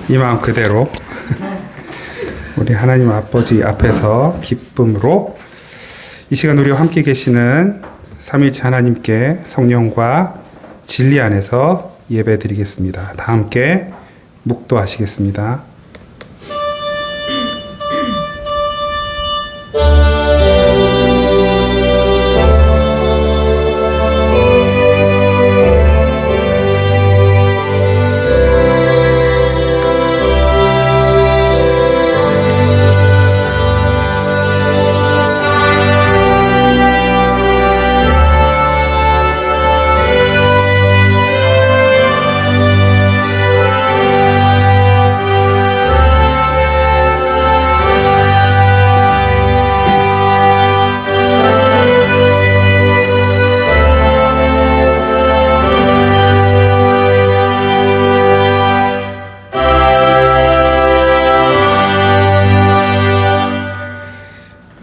이 마음 그대로 우리 하나님 아버지 앞에서 기쁨으로 이 시간 우리와 함께 계시는 삼위일체 하나님께 성령과 진리 안에서 예배 드리겠습니다. 다 함께 묵도하시겠습니다.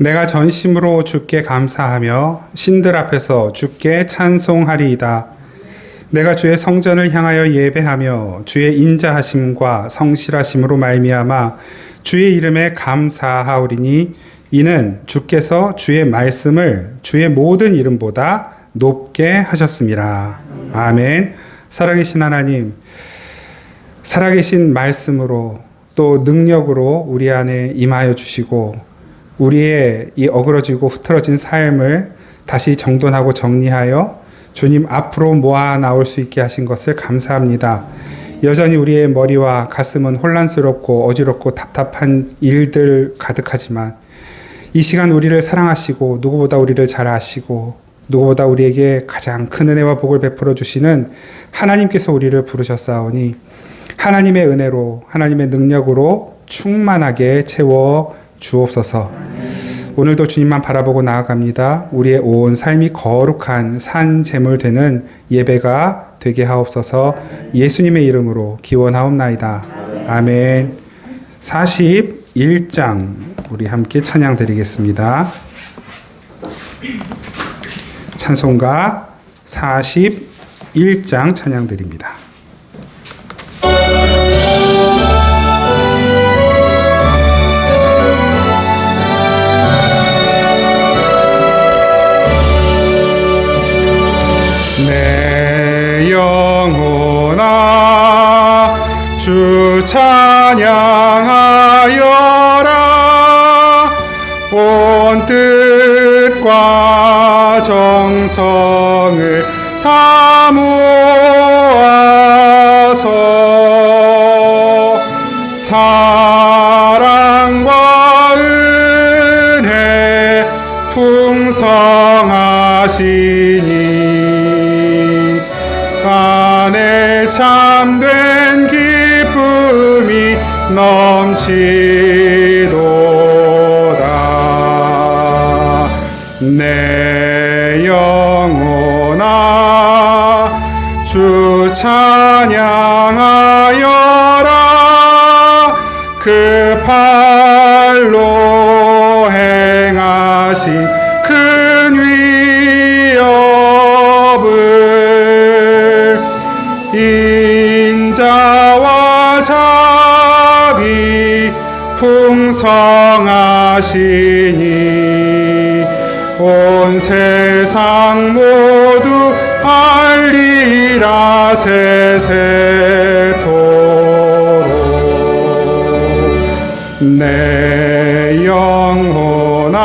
내가 전심으로 주께 감사하며 신들 앞에서 주께 찬송하리이다. 내가 주의 성전을 향하여 예배하며 주의 인자하심과 성실하심으로 말미암아 주의 이름에 감사하오리니 이는 주께서 주의 말씀을 주의 모든 이름보다 높게 하셨습니다. 아멘. 살아계신 하나님, 살아계신 말씀으로 또 능력으로 우리 안에 임하여 주시고 우리의 이 어그러지고 흐트러진 삶을 다시 정돈하고 정리하여 주님 앞으로 모아 나올 수 있게 하신 것을 감사합니다. 여전히 우리의 머리와 가슴은 혼란스럽고 어지럽고 답답한 일들 가득하지만 이 시간 우리를 사랑하시고 누구보다 우리를 잘 아시고 누구보다 우리에게 가장 큰 은혜와 복을 베풀어 주시는 하나님께서 우리를 부르셨사오니 하나님의 은혜로 하나님의 능력으로 충만하게 채워 주옵소서. 오늘도 주님만 바라보고 나아갑니다. 우리의 온 삶이 거룩한 산 제물 되는 예배가 되게 하옵소서. 예수님의 이름으로 기원하옵나이다. 아멘. 41장 우리 함께 찬양 드리겠습니다. 찬송가 41장 찬양 드립니다. 내 영혼아 주 찬양하여라. 온 뜻과 정성을 다 모아서 사랑과 은혜 풍성하시니 안에 참된 기쁨이 넘치도다. 내 영혼아 주 찬양하여라. 그 팔로 행하신 큰 위협을 인자와 자비 풍성하시니 온 세상 세상 모두 알리라 세세토록. 내 영혼아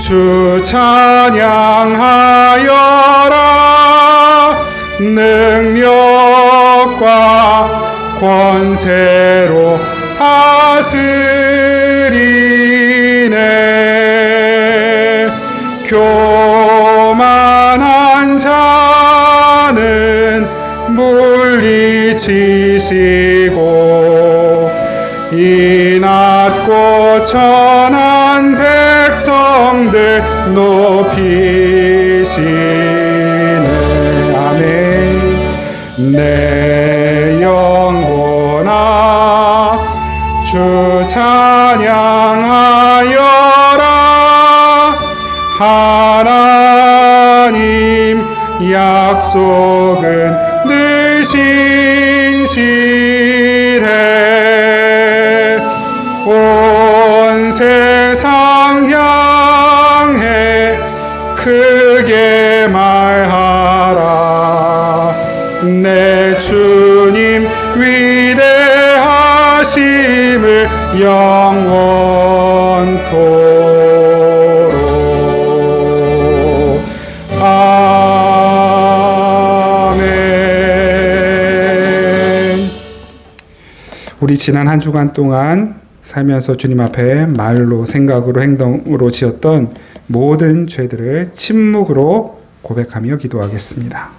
주 찬양하여라. 능력과 권세로 다스리네. 교만한 자는 물리치시고 이 낮고 천한 백성들 높이시네. 아멘. 내 영혼아 주 찬양하여라. 하나님 약속은 늘 신실해. 온 세상 향해 크게 말하라. 내 주님 위대하심을 영원토록. 아멘. 우리 지난 한 주간 동안 살면서 주님 앞에 말로, 생각으로, 행동으로 지었던 모든 죄들을 침묵으로 고백하며 기도하겠습니다.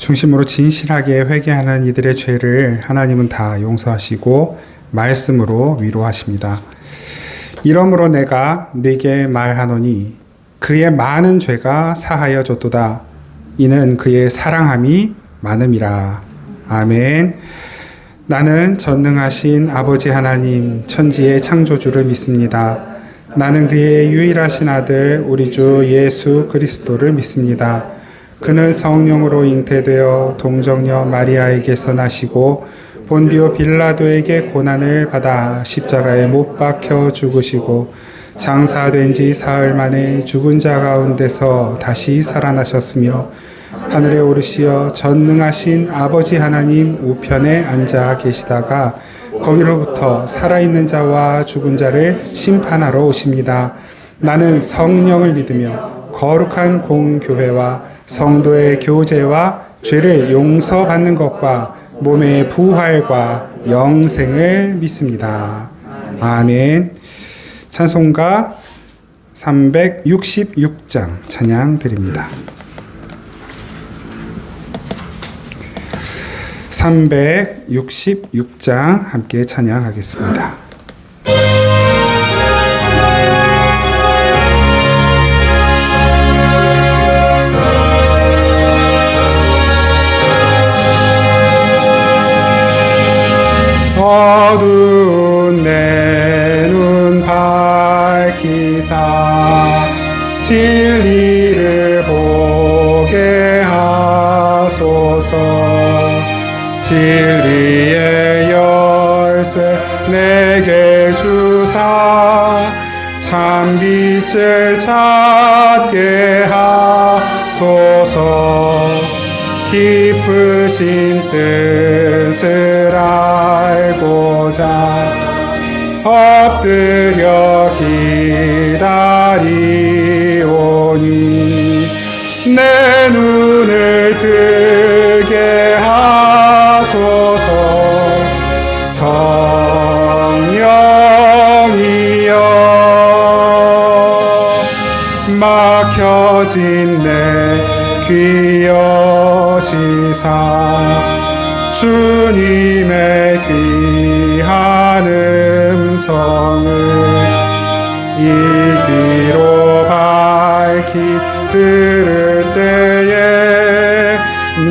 중심으로 진실하게 회개하는 이들의 죄를 하나님은 다 용서하시고 말씀으로 위로하십니다. 이러므로 내가 네게 말하노니 그의 많은 죄가 사하여 줬도다. 이는 그의 사랑함이 많음이라. 아멘. 나는 전능하신 아버지 하나님 천지의 창조주를 믿습니다. 나는 그의 유일하신 아들 우리 주 예수 그리스도를 믿습니다. 그는 성령으로 잉태되어 동정녀 마리아에게서 나시고 본디오 빌라도에게 고난을 받아 십자가에 못 박혀 죽으시고 장사된 지 사흘 만에 죽은 자 가운데서 다시 살아나셨으며 하늘에 오르시어 전능하신 아버지 하나님 우편에 앉아 계시다가 거기로부터 살아있는 자와 죽은 자를 심판하러 오십니다. 나는 성령을 믿으며 거룩한 공교회와 성도의 교제와 죄를 용서받는 것과 몸의 부활과 영생을 믿습니다. 아멘. 찬송가 366장 찬양 드립니다. 366장 함께 찬양하겠습니다. 어두운 내 눈 밝히사 진리를 보게 하소서. 진리의 열쇠 내게 주사 참 빛을 찾게 하소서. 깊으신 뜻을 알고자 엎드려 기다리오니 내 눈을 뜨게 하소서. 성령이여 막혀진 내 귀 여시사 주님의 귀한 음성을 이 귀로 밝히 들을 때에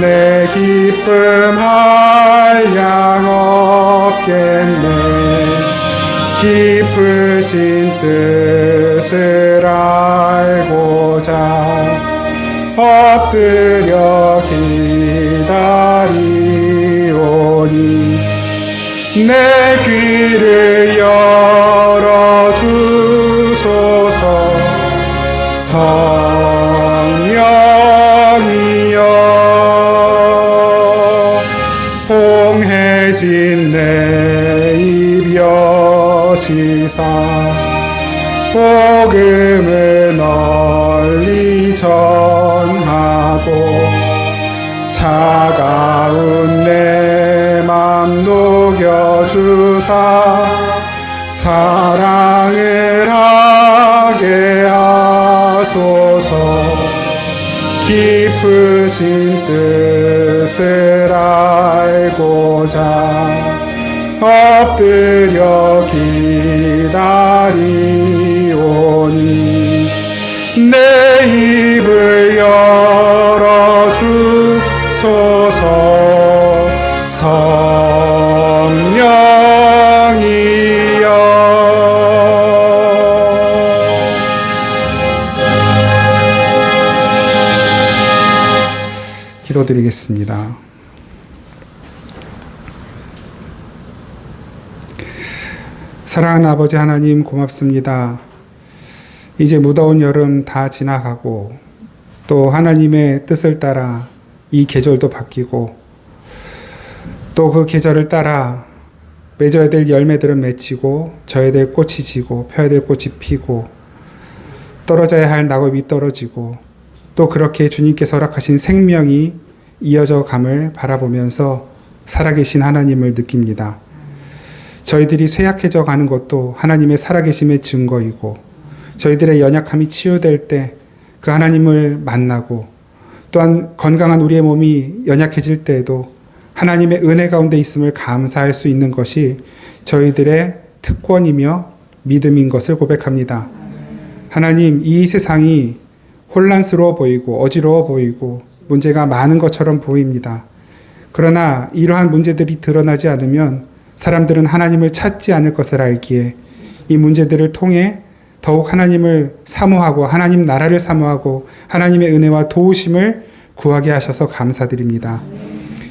내 기쁨 한량 없겠네. 깊으신 뜻을 알고자 엎드려 기다리오니 내 귀를 열어주소서. 성령이여 봉해진 내 입 여시사 복음을 널리 전하고 차가운 내 맘 녹여주사 사랑을 하게 하소서. 깊으신 뜻을 알고자 엎드려 기다리오니 내 입을 열어주소서. 성령이여. 기도드리겠습니다. 사랑하는 아버지 하나님, 고맙습니다. 이제 무더운 여름 다 지나가고 또 하나님의 뜻을 따라 이 계절도 바뀌고 또 그 계절을 따라 맺어야 될 열매들은 맺히고 져야 될 꽃이 지고 펴야 될 꽃이 피고 떨어져야 할 낙엽이 떨어지고 또 그렇게 주님께서 허락하신 생명이 이어져 감을 바라보면서 살아계신 하나님을 느낍니다. 저희들이 쇠약해져 가는 것도 하나님의 살아계심의 증거이고 저희들의 연약함이 치유될 때 그 하나님을 만나고 또한 건강한 우리의 몸이 연약해질 때에도 하나님의 은혜 가운데 있음을 감사할 수 있는 것이 저희들의 특권이며 믿음인 것을 고백합니다. 하나님, 이 세상이 혼란스러워 보이고 어지러워 보이고 문제가 많은 것처럼 보입니다. 그러나 이러한 문제들이 드러나지 않으면 사람들은 하나님을 찾지 않을 것을 알기에 이 문제들을 통해 더욱 하나님을 사모하고 하나님 나라를 사모하고 하나님의 은혜와 도우심을 구하게 하셔서 감사드립니다.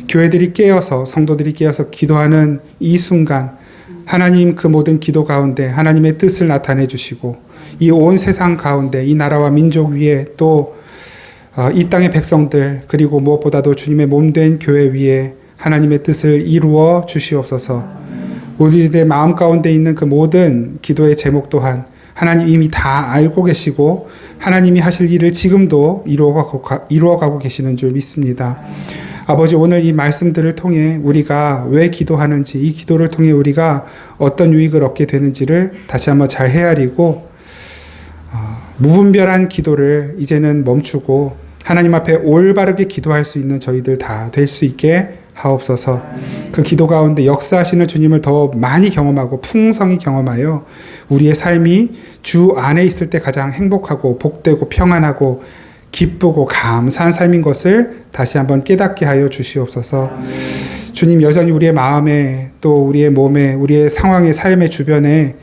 교회들이 깨어서 성도들이 깨어서 기도하는 이 순간 하나님 그 모든 기도 가운데 하나님의 뜻을 나타내 주시고 이 온 세상 가운데 이 나라와 민족 위에 또 이 땅의 백성들 그리고 무엇보다도 주님의 몸된 교회 위에 하나님의 뜻을 이루어 주시옵소서. 우리들의 마음 가운데 있는 그 모든 기도의 제목 또한 하나님 이미 다 알고 계시고 하나님이 하실 일을 지금도 이루어가고 계시는 줄 믿습니다. 아버지, 오늘 이 말씀들을 통해 우리가 왜 기도하는지, 이 기도를 통해 우리가 어떤 유익을 얻게 되는지를 다시 한번 잘 헤아리고 무분별한 기도를 이제는 멈추고 하나님 앞에 올바르게 기도할 수 있는 저희들 다 될 수 있게 하옵소서. 그 기도 가운데 역사하시는 주님을 더 많이 경험하고 풍성히 경험하여 우리의 삶이 주 안에 있을 때 가장 행복하고 복되고 평안하고 기쁘고 감사한 삶인 것을 다시 한번 깨닫게 하여 주시옵소서. 주님, 여전히 우리의 마음에 또 우리의 몸에 우리의 상황의 삶의 주변에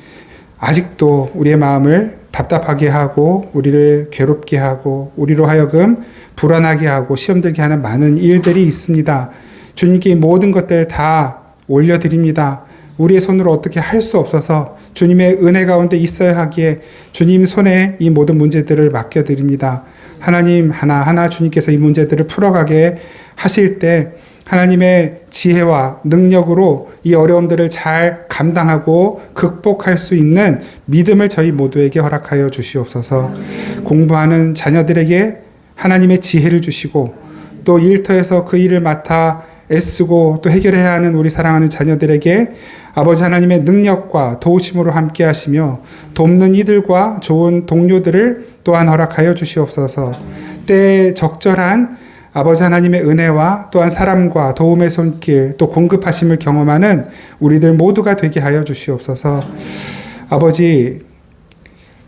아직도 우리의 마음을 답답하게 하고 우리를 괴롭게 하고 우리로 하여금 불안하게 하고 시험 들게 하는 많은 일들이 있습니다. 주님께 이 모든 것들 다 올려드립니다. 우리의 손으로 어떻게 할 수 없어서 주님의 은혜 가운데 있어야 하기에 주님 손에 이 모든 문제들을 맡겨드립니다. 하나님 하나하나 주님께서 이 문제들을 풀어가게 하실 때 하나님의 지혜와 능력으로 이 어려움들을 잘 감당하고 극복할 수 있는 믿음을 저희 모두에게 허락하여 주시옵소서. 공부하는 자녀들에게 하나님의 지혜를 주시고 또 일터에서 그 일을 맡아 애쓰고 또 해결해야 하는 우리 사랑하는 자녀들에게 아버지 하나님의 능력과 도우심으로 함께 하시며 돕는 이들과 좋은 동료들을 또한 허락하여 주시옵소서. 때에 적절한 아버지 하나님의 은혜와 또한 사람과 도움의 손길 또 공급하심을 경험하는 우리들 모두가 되게 하여 주시옵소서. 아버지,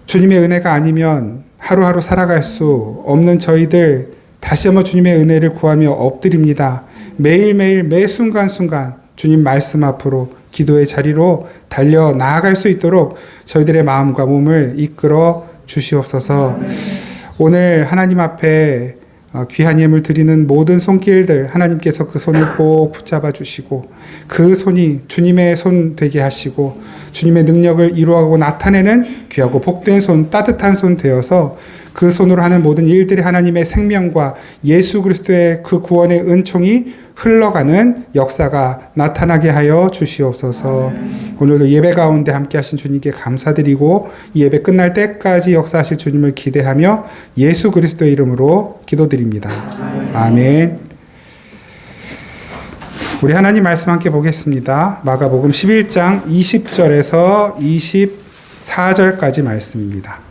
주님의 은혜가 아니면 하루하루 살아갈 수 없는 저희들 다시 한번 주님의 은혜를 구하며 엎드립니다. 매일매일 매 순간순간 주님 말씀 앞으로 기도의 자리로 달려 나아갈 수 있도록 저희들의 마음과 몸을 이끌어 주시옵소서. 오늘 하나님 앞에 귀한 예물 드리는 모든 손길들 하나님께서 그 손을 꼭 붙잡아 주시고 그 손이 주님의 손 되게 하시고 주님의 능력을 이루어가고 나타내는 귀하고 복된 손, 따뜻한 손 되어서 그 손으로 하는 모든 일들이 하나님의 생명과 예수 그리스도의 그 구원의 은총이 흘러가는 역사가 나타나게 하여 주시옵소서. 오늘도 예배 가운데 함께 하신 주님께 감사드리고 이 예배 끝날 때까지 역사하실 주님을 기대하며 예수 그리스도의 이름으로 기도드립니다. 아멘. 우리 하나님 말씀 함께 보겠습니다. 마가복음 11장 20절에서 24절까지 말씀입니다.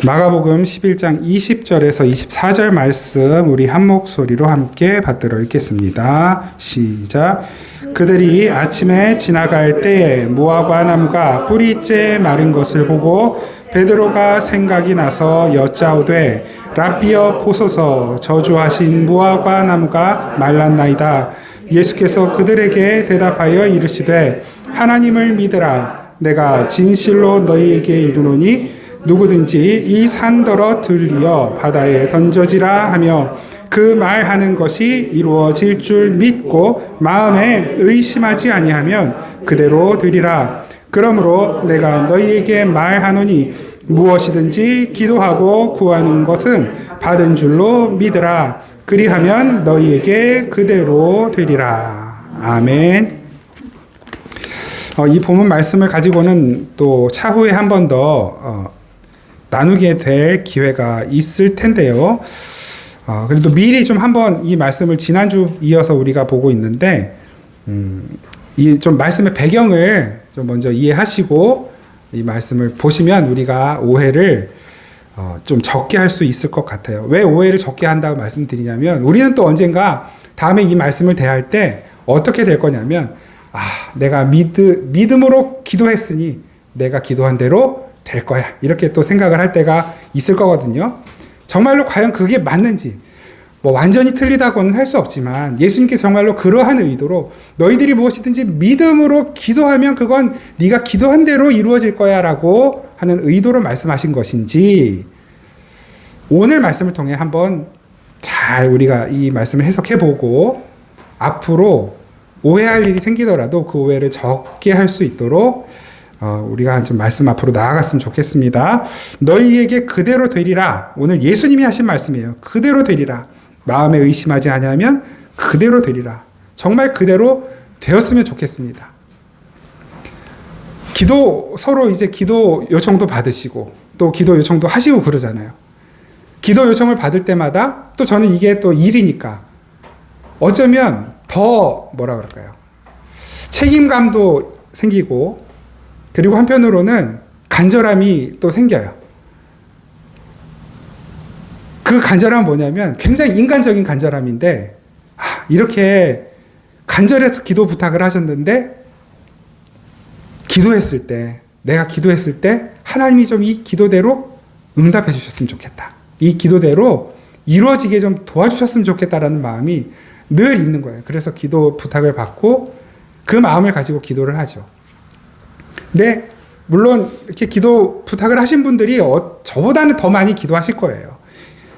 마가복음 11장 20절에서 24절 말씀 우리 한 목소리로 함께 받들어 읽겠습니다. 시작. 그들이 아침에 지나갈 때에 무화과 나무가 뿌리째 마른 것을 보고 베드로가 생각이 나서 여짜오되 랍비여 보소서 저주하신 무화과 나무가 말랐나이다. 예수께서 그들에게 대답하여 이르시되 하나님을 믿으라. 내가 진실로 너희에게 이르노니 누구든지 이 산더러 들리어 바다에 던져지라 하며 그 말하는 것이 이루어질 줄 믿고 마음에 의심하지 아니하면 그대로 되리라. 그러므로 내가 너희에게 말하노니 무엇이든지 기도하고 구하는 것은 받은 줄로 믿으라. 그리하면 너희에게 그대로 되리라. 아멘. 이 본문 말씀을 가지고는 또 차후에 한 번 더 나누게 될 기회가 있을 텐데요. 그래도 미리 좀 한번 이 말씀을 지난주 이어서 우리가 보고 있는데, 이 좀 말씀의 배경을 좀 먼저 이해하시고 이 말씀을 보시면 우리가 오해를 좀 적게 할 수 있을 것 같아요. 왜 오해를 적게 한다고 말씀드리냐면, 우리는 또 언젠가 다음에 이 말씀을 대할 때 어떻게 될 거냐면, 내가 믿음으로 기도했으니 내가 기도한 대로 될 거야. 이렇게 또 생각을 할 때가 있을 거거든요. 정말로 과연 그게 맞는지, 뭐 완전히 틀리다고는 할 수 없지만 예수님께서 정말로 그러한 의도로 너희들이 무엇이든지 믿음으로 기도하면 그건 네가 기도한 대로 이루어질 거야 라고 하는 의도로 말씀하신 것인지, 오늘 말씀을 통해 한번 잘 우리가 이 말씀을 해석해보고 앞으로 오해할 일이 생기더라도 그 오해를 적게 할 수 있도록 우리가 좀 말씀 앞으로 나아갔으면 좋겠습니다. 너희에게 그대로 되리라. 오늘 예수님이 하신 말씀이에요. 그대로 되리라. 마음에 의심하지 아니하면 그대로 되리라. 정말 그대로 되었으면 좋겠습니다. 서로 이제 기도 요청도 받으시고 또 기도 요청도 하시고 그러잖아요. 기도 요청을 받을 때마다 또 저는 이게 또 일이니까 어쩌면 더 뭐라 그럴까요? 책임감도 생기고, 그리고 한편으로는 간절함이 또 생겨요. 그 간절함은 뭐냐면 굉장히 인간적인 간절함인데, 이렇게 간절해서 기도 부탁을 하셨는데 내가 기도했을 때 하나님이 좀 이 기도대로 응답해 주셨으면 좋겠다. 이 기도대로 이루어지게 좀 도와주셨으면 좋겠다라는 마음이 늘 있는 거예요. 그래서 기도 부탁을 받고 그 마음을 가지고 기도를 하죠. 근데 물론 이렇게 기도 부탁을 하신 분들이 저보다는 더 많이 기도하실 거예요.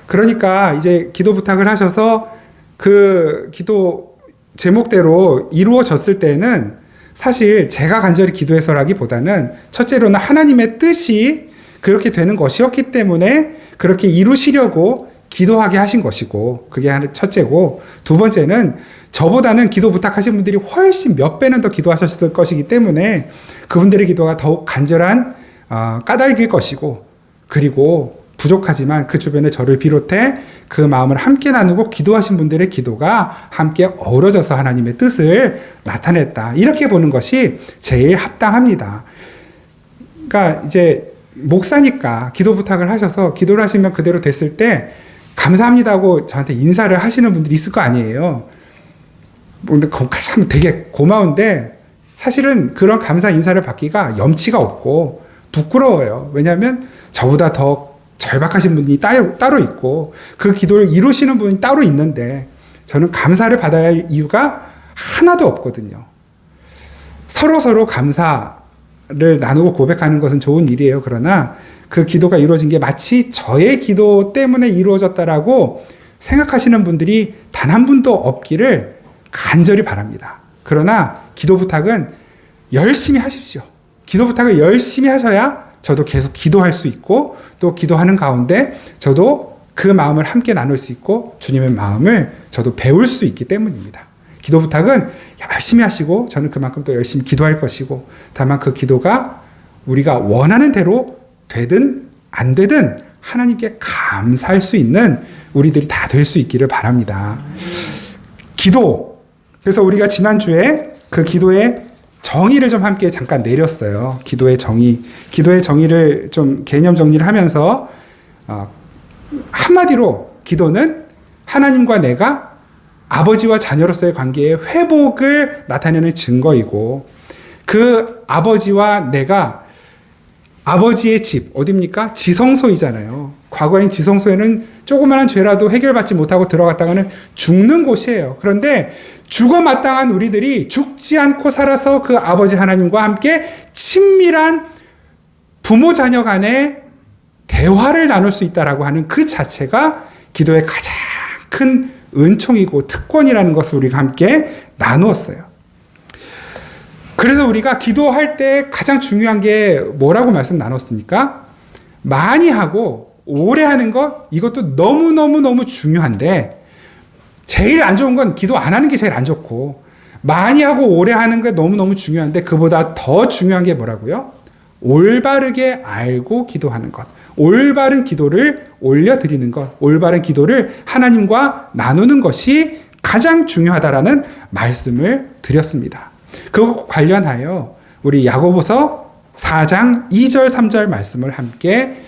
그러니까 이제 기도 부탁을 하셔서 그 기도 제목대로 이루어졌을 때는 사실 제가 간절히 기도해서라기보다는 첫째로는 하나님의 뜻이 그렇게 되는 것이었기 때문에 그렇게 이루시려고 기도하게 하신 것이고, 그게 첫째고, 두 번째는 저보다는 기도 부탁하신 분들이 훨씬 몇 배는 더 기도하셨을 것이기 때문에 그분들의 기도가 더욱 간절한 까닭일 것이고, 그리고 부족하지만 그 주변에 저를 비롯해 그 마음을 함께 나누고 기도하신 분들의 기도가 함께 어우러져서 하나님의 뜻을 나타냈다. 이렇게 보는 것이 제일 합당합니다. 그러니까 이제 목사니까 기도 부탁을 하셔서 기도를 하시면 그대로 됐을 때 감사합니다 하고 저한테 인사를 하시는 분들이 있을 거 아니에요. 근데 참 되게 고마운데 사실은 그런 감사 인사를 받기가 염치가 없고 부끄러워요. 왜냐하면 저보다 더 절박하신 분이 따로 있고 그 기도를 이루시는 분이 따로 있는데 저는 감사를 받아야 할 이유가 하나도 없거든요. 서로 감사를 나누고 고백하는 것은 좋은 일이에요. 그러나 그 기도가 이루어진 게 마치 저의 기도 때문에 이루어졌다라고 생각하시는 분들이 단 한 분도 없기를 간절히 바랍니다. 그러나 기도 부탁은 열심히 하십시오. 기도 부탁을 열심히 하셔야 저도 계속 기도할 수 있고 또 기도하는 가운데 저도 그 마음을 함께 나눌 수 있고 주님의 마음을 저도 배울 수 있기 때문입니다. 기도 부탁은 열심히 하시고 저는 그만큼 또 열심히 기도할 것이고 다만 그 기도가 우리가 원하는 대로 되든 안 되든 하나님께 감사할 수 있는 우리들이 다 될 수 있기를 바랍니다. 기도. 그래서 우리가 지난주에 그 기도의 정의를 좀 함께 잠깐 내렸어요. 기도의 정의. 기도의 정의를 좀 개념 정리를 하면서 한마디로 기도는 하나님과 내가 아버지와 자녀로서의 관계의 회복을 나타내는 증거이고 그 아버지와 내가 아버지의 집, 어딥니까? 지성소이잖아요. 과거엔 지성소에는 조그마한 죄라도 해결받지 못하고 들어갔다가는 죽는 곳이에요. 그런데 죽어 마땅한 우리들이 죽지 않고 살아서 그 아버지 하나님과 함께 친밀한 부모 자녀 간의 대화를 나눌 수 있다라고 하는 그 자체가 기도의 가장 큰 은총이고 특권이라는 것을 우리가 함께 나누었어요. 그래서 우리가 기도할 때 가장 중요한 게 뭐라고 말씀 나눴습니까? 많이 하고 오래 하는 것, 이것도 너무너무 중요한데 제일 안 좋은 건 기도 안 하는 게 제일 안 좋고 많이 하고 오래 하는 게 너무너무 중요한데 그보다 더 중요한 게 뭐라고요? 올바르게 알고 기도하는 것. 올바른 기도를 올려드리는 것. 올바른 기도를 하나님과 나누는 것이 가장 중요하다라는 말씀을 드렸습니다. 그거 관련하여 우리 야고보서 4장 2절 3절 말씀을 함께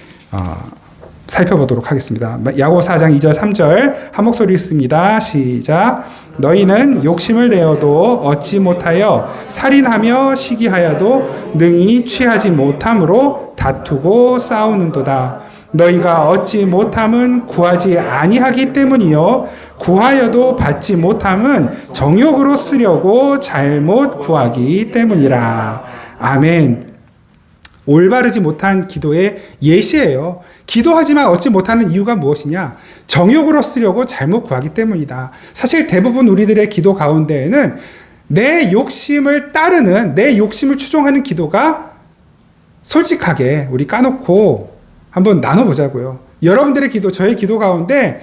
살펴보도록 하겠습니다. 야고보 4장 2절 3절 한 목소리 읽습니다. 시작. 너희는 욕심을 내어도 얻지 못하여 살인하며 시기하여도 능히 취하지 못함으로 다투고 싸우는도다. 너희가 얻지 못함은 구하지 아니하기 때문이요 구하여도 받지 못함은 정욕으로 쓰려고 잘못 구하기 때문이라. 아멘. 올바르지 못한 기도의 예시예요. 기도하지만 얻지 못하는 이유가 무엇이냐? 정욕으로 쓰려고 잘못 구하기 때문이다. 사실 대부분 우리들의 기도 가운데에는 내 욕심을 따르는, 내 욕심을 추종하는 기도가 솔직하게 우리 까놓고 한번 나눠보자고요. 여러분들의 기도, 저의 기도 가운데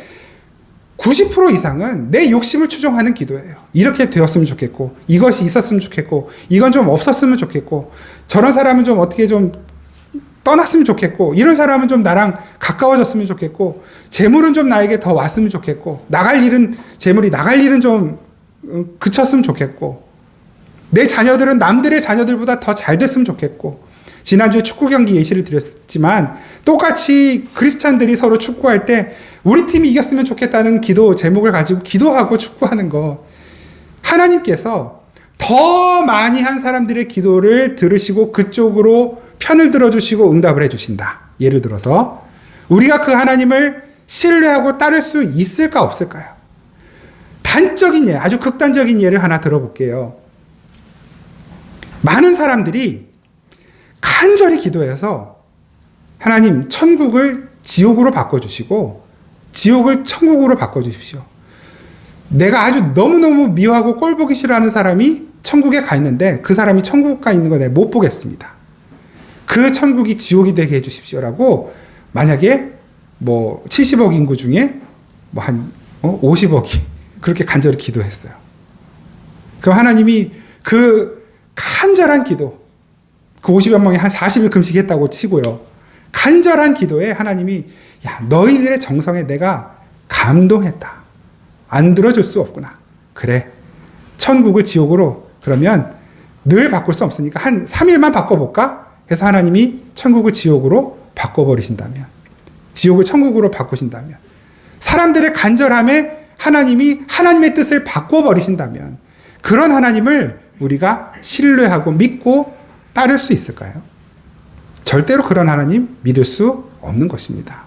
90% 이상은 내 욕심을 추종하는 기도예요. 이렇게 되었으면 좋겠고, 이것이 있었으면 좋겠고, 이건 좀 없었으면 좋겠고, 저런 사람은 좀 어떻게 좀 떠났으면 좋겠고, 이런 사람은 좀 나랑 가까워졌으면 좋겠고, 재물은 좀 나에게 더 왔으면 좋겠고, 재물이 나갈 일은 좀 그쳤으면 좋겠고, 내 자녀들은 남들의 자녀들보다 더 잘 됐으면 좋겠고, 지난주에 축구 경기 예시를 드렸지만 똑같이 크리스찬들이 서로 축구할 때 우리 팀이 이겼으면 좋겠다는 기도 제목을 가지고 기도하고 축구하는 거, 하나님께서 더 많이 한 사람들의 기도를 들으시고 그쪽으로 편을 들어주시고 응답을 해주신다. 예를 들어서 우리가 그 하나님을 신뢰하고 따를 수 있을까 없을까요? 단적인 예, 아주 극단적인 예를 하나 들어볼게요. 많은 사람들이 간절히 기도해서 하나님 천국을 지옥으로 바꿔주시고 지옥을 천국으로 바꿔주십시오. 내가 아주 너무너무 미워하고 꼴보기 싫어하는 사람이 천국에 가 있는데 그 사람이 천국 가 있는 거 내가 못 보겠습니다. 그 천국이 지옥이 되게 해주십시오라고 만약에 뭐 70억 인구 중에 뭐 한 50억이 그렇게 간절히 기도했어요. 그 하나님이 그 간절한 기도, 그 50여 명이 한 40일 금식했다고 치고요. 간절한 기도에 하나님이 야, 너희들의 정성에 내가 감동했다. 안 들어줄 수 없구나. 그래. 천국을 지옥으로 그러면 늘 바꿀 수 없으니까 한 3일만 바꿔볼까? 해서 하나님이 천국을 지옥으로 바꿔버리신다면, 지옥을 천국으로 바꾸신다면, 사람들의 간절함에 하나님이 하나님의 뜻을 바꿔버리신다면 그런 하나님을 우리가 신뢰하고 믿고 따를 수 있을까요? 절대로 그런 하나님 믿을 수 없는 것입니다.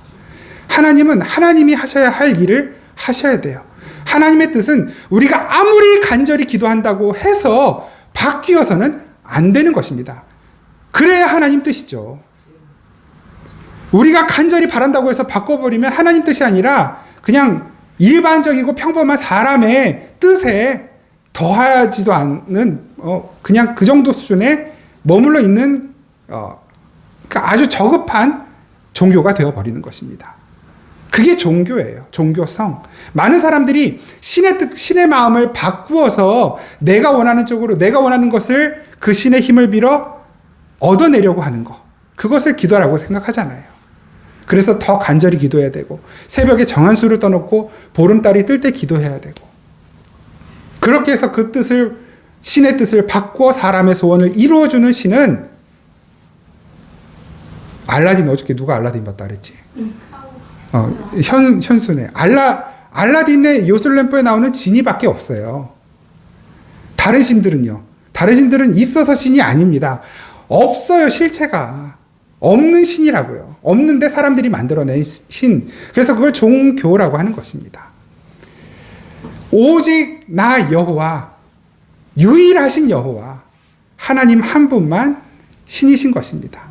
하나님은 하나님이 하셔야 할 일을 하셔야 돼요. 하나님의 뜻은 우리가 아무리 간절히 기도한다고 해서 바뀌어서는 안 되는 것입니다. 그래야 하나님 뜻이죠. 우리가 간절히 바란다고 해서 바꿔버리면 하나님 뜻이 아니라 그냥 일반적이고 평범한 사람의 뜻에 더하지도 않는 그냥 그 정도 수준에 머물러 있는 그러니까 아주 저급한 종교가 되어버리는 것입니다. 그게 종교예요. 종교성. 많은 사람들이 신의 뜻, 신의 마음을 바꾸어서 내가 원하는 쪽으로 내가 원하는 것을 그 신의 힘을 빌어 얻어내려고 하는 것. 그것을 기도라고 생각하잖아요. 그래서 더 간절히 기도해야 되고 새벽에 정한수를 떠놓고 보름달이 뜰 때 기도해야 되고 그렇게 해서 그 뜻을 신의 뜻을 바꾸어 사람의 소원을 이루어주는 신은 알라딘 어저께 누가 알라딘 봤다 그랬지? 현수네. 알라딘의 요술램프에 나오는 지니밖에 없어요. 다른 신들은요. 다른 신들은 있어서 신이 아닙니다. 없어요, 실체가. 없는 신이라고요. 없는데 사람들이 만들어낸 신. 그래서 그걸 종교라고 하는 것입니다. 오직 나 여호와, 유일하신 여호와, 하나님 한 분만 신이신 것입니다.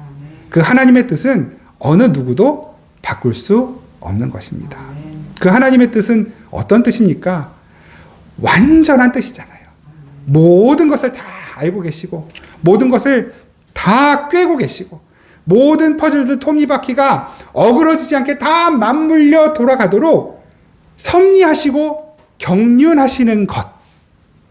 그 하나님의 뜻은 어느 누구도 바꿀 수 없는 것입니다. 그 하나님의 뜻은 어떤 뜻입니까? 완전한 뜻이잖아요. 모든 것을 다 알고 계시고 모든 것을 다 꿰고 계시고 모든 퍼즐들 톱니바퀴가 어그러지지 않게 다 맞물려 돌아가도록 섭리하시고 경륜하시는 것.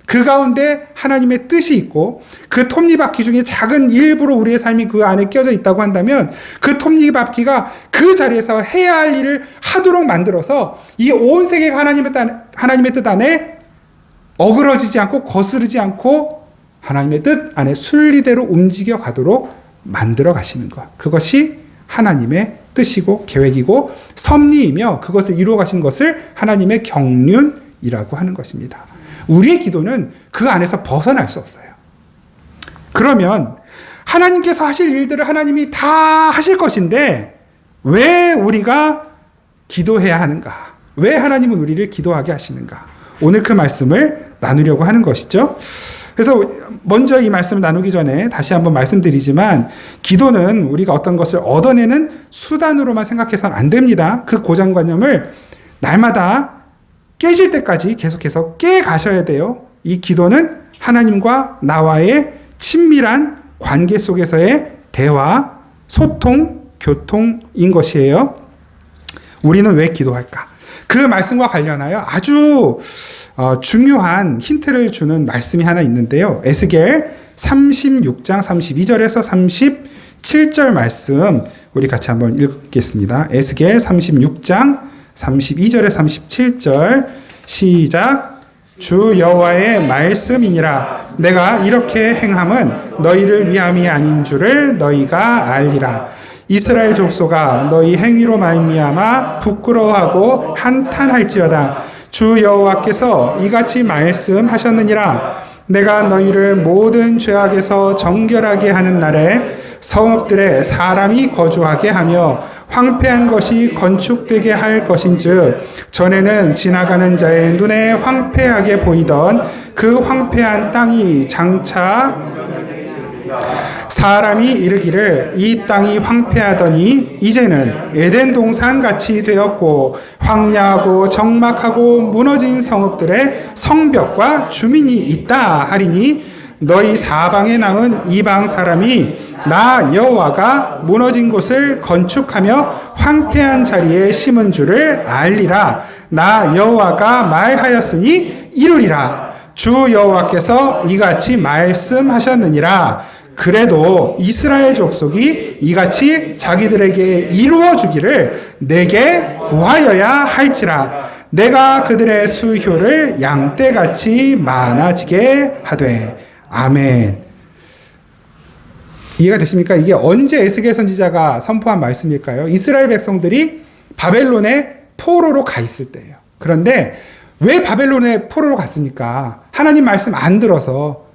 그 가운데 하나님의 뜻이 있고 그 톱니바퀴 중에 작은 일부로 우리의 삶이 그 안에 껴져 있다고 한다면 그 톱니바퀴가 그 자리에서 해야 할 일을 하도록 만들어서 이 온 세계가 하나님의 뜻 안에 어그러지지 않고 거스르지 않고 하나님의 뜻 안에 순리대로 움직여 가도록 만들어 가시는 것. 그것이 하나님의 뜻이고 계획이고 섭리이며 그것을 이루어 가시는 것을 하나님의 경륜이라고 하는 것입니다. 우리의 기도는 그 안에서 벗어날 수 없어요. 그러면 하나님께서 하실 일들을 하나님이 다 하실 것인데 왜 우리가 기도해야 하는가? 왜 하나님은 우리를 기도하게 하시는가? 오늘 그 말씀을 나누려고 하는 것이죠. 그래서 먼저 이 말씀을 나누기 전에 다시 한번 말씀드리지만 기도는 우리가 어떤 것을 얻어내는 수단으로만 생각해서는 안 됩니다. 그 고정관념을 날마다 깨질 때까지 계속해서 깨 가셔야 돼요. 이 기도는 하나님과 나와의 친밀한 관계 속에서의 대화, 소통, 교통인 것이에요. 우리는 왜 기도할까? 그 말씀과 관련하여 아주 중요한 힌트를 주는 말씀이 하나 있는데요. 에스겔 36장 32절에서 37절 말씀 우리 같이 한번 읽겠습니다. 에스겔 36장 32절에 37절 시작. 주 여호와의 말씀이니라. 내가 이렇게 행함은 너희를 위함이 아닌 줄을 너희가 알리라. 이스라엘 족속아 너희 행위로 말미암아 부끄러워하고 한탄할지어다. 주 여호와께서 이같이 말씀하셨느니라. 내가 너희를 모든 죄악에서 정결하게 하는 날에 성읍들에 사람이 거주하게 하며 황폐한 것이 건축되게 할 것인즉 전에는 지나가는 자의 눈에 황폐하게 보이던 그 황폐한 땅이 장차 사람이 이르기를 이 땅이 황폐하더니 이제는 에덴 동산 같이 되었고 황량하고 적막하고 무너진 성읍들의 성벽과 주민이 있다 하리니 너희 사방에 남은 이방 사람이 나 여호와가 무너진 곳을 건축하며 황폐한 자리에 심은 줄을 알리라. 나 여호와가 말하였으니 이루리라. 주 여호와께서 이같이 말씀하셨느니라. 그래도 이스라엘 족속이 이같이 자기들에게 이루어 주기를 내게 구하여야 할지라. 내가 그들의 수효를 양떼같이 많아지게 하되. 아멘. 이해가 되십니까? 이게 언제 에스겔 선지자가 선포한 말씀일까요? 이스라엘 백성들이 바벨론에 포로로 가 있을 때예요. 그런데 왜 바벨론에 포로로 갔습니까? 하나님 말씀 안 들어서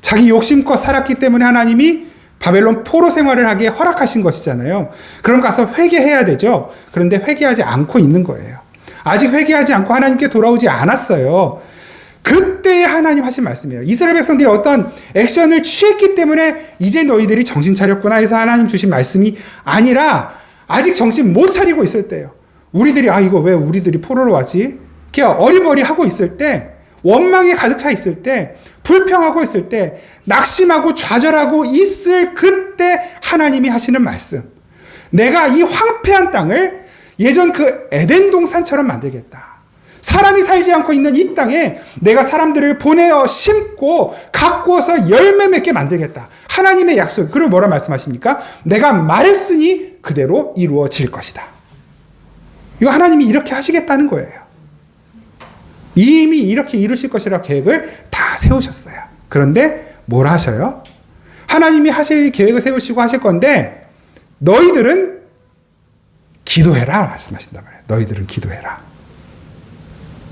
자기 욕심껏 살았기 때문에 하나님이 바벨론 포로 생활을 하게 허락하신 것이잖아요. 그럼 가서 회개해야 되죠. 그런데 회개하지 않고 있는 거예요. 아직 회개하지 않고 하나님께 돌아오지 않았어요. 그때 하나님 하신 말씀이에요. 이스라엘 백성들이 어떤 액션을 취했기 때문에 이제 너희들이 정신 차렸구나 해서 하나님 주신 말씀이 아니라 아직 정신 못 차리고 있을 때예요. 우리들이 이거 왜 우리들이 포로로 왔지? 이렇게 어리버리하고 있을 때, 원망이 가득 차 있을 때, 불평하고 있을 때, 낙심하고 좌절하고 있을 그때 하나님이 하시는 말씀. 내가 이 황폐한 땅을 예전 그 에덴 동산처럼 만들겠다. 사람이 살지 않고 있는 이 땅에 내가 사람들을 보내어 심고 가꾸어서 열매 맺게 만들겠다. 하나님의 약속. 그리고 뭐라 말씀하십니까? 내가 말했으니 그대로 이루어질 것이다. 이거 하나님이 이렇게 하시겠다는 거예요. 이미 이렇게 이루실 것이라 계획을 다 세우셨어요. 그런데 뭘 하셔요? 하나님이 하실 계획을 세우시고 하실 건데 너희들은 기도해라 말씀하신단 말이에요. 너희들은 기도해라.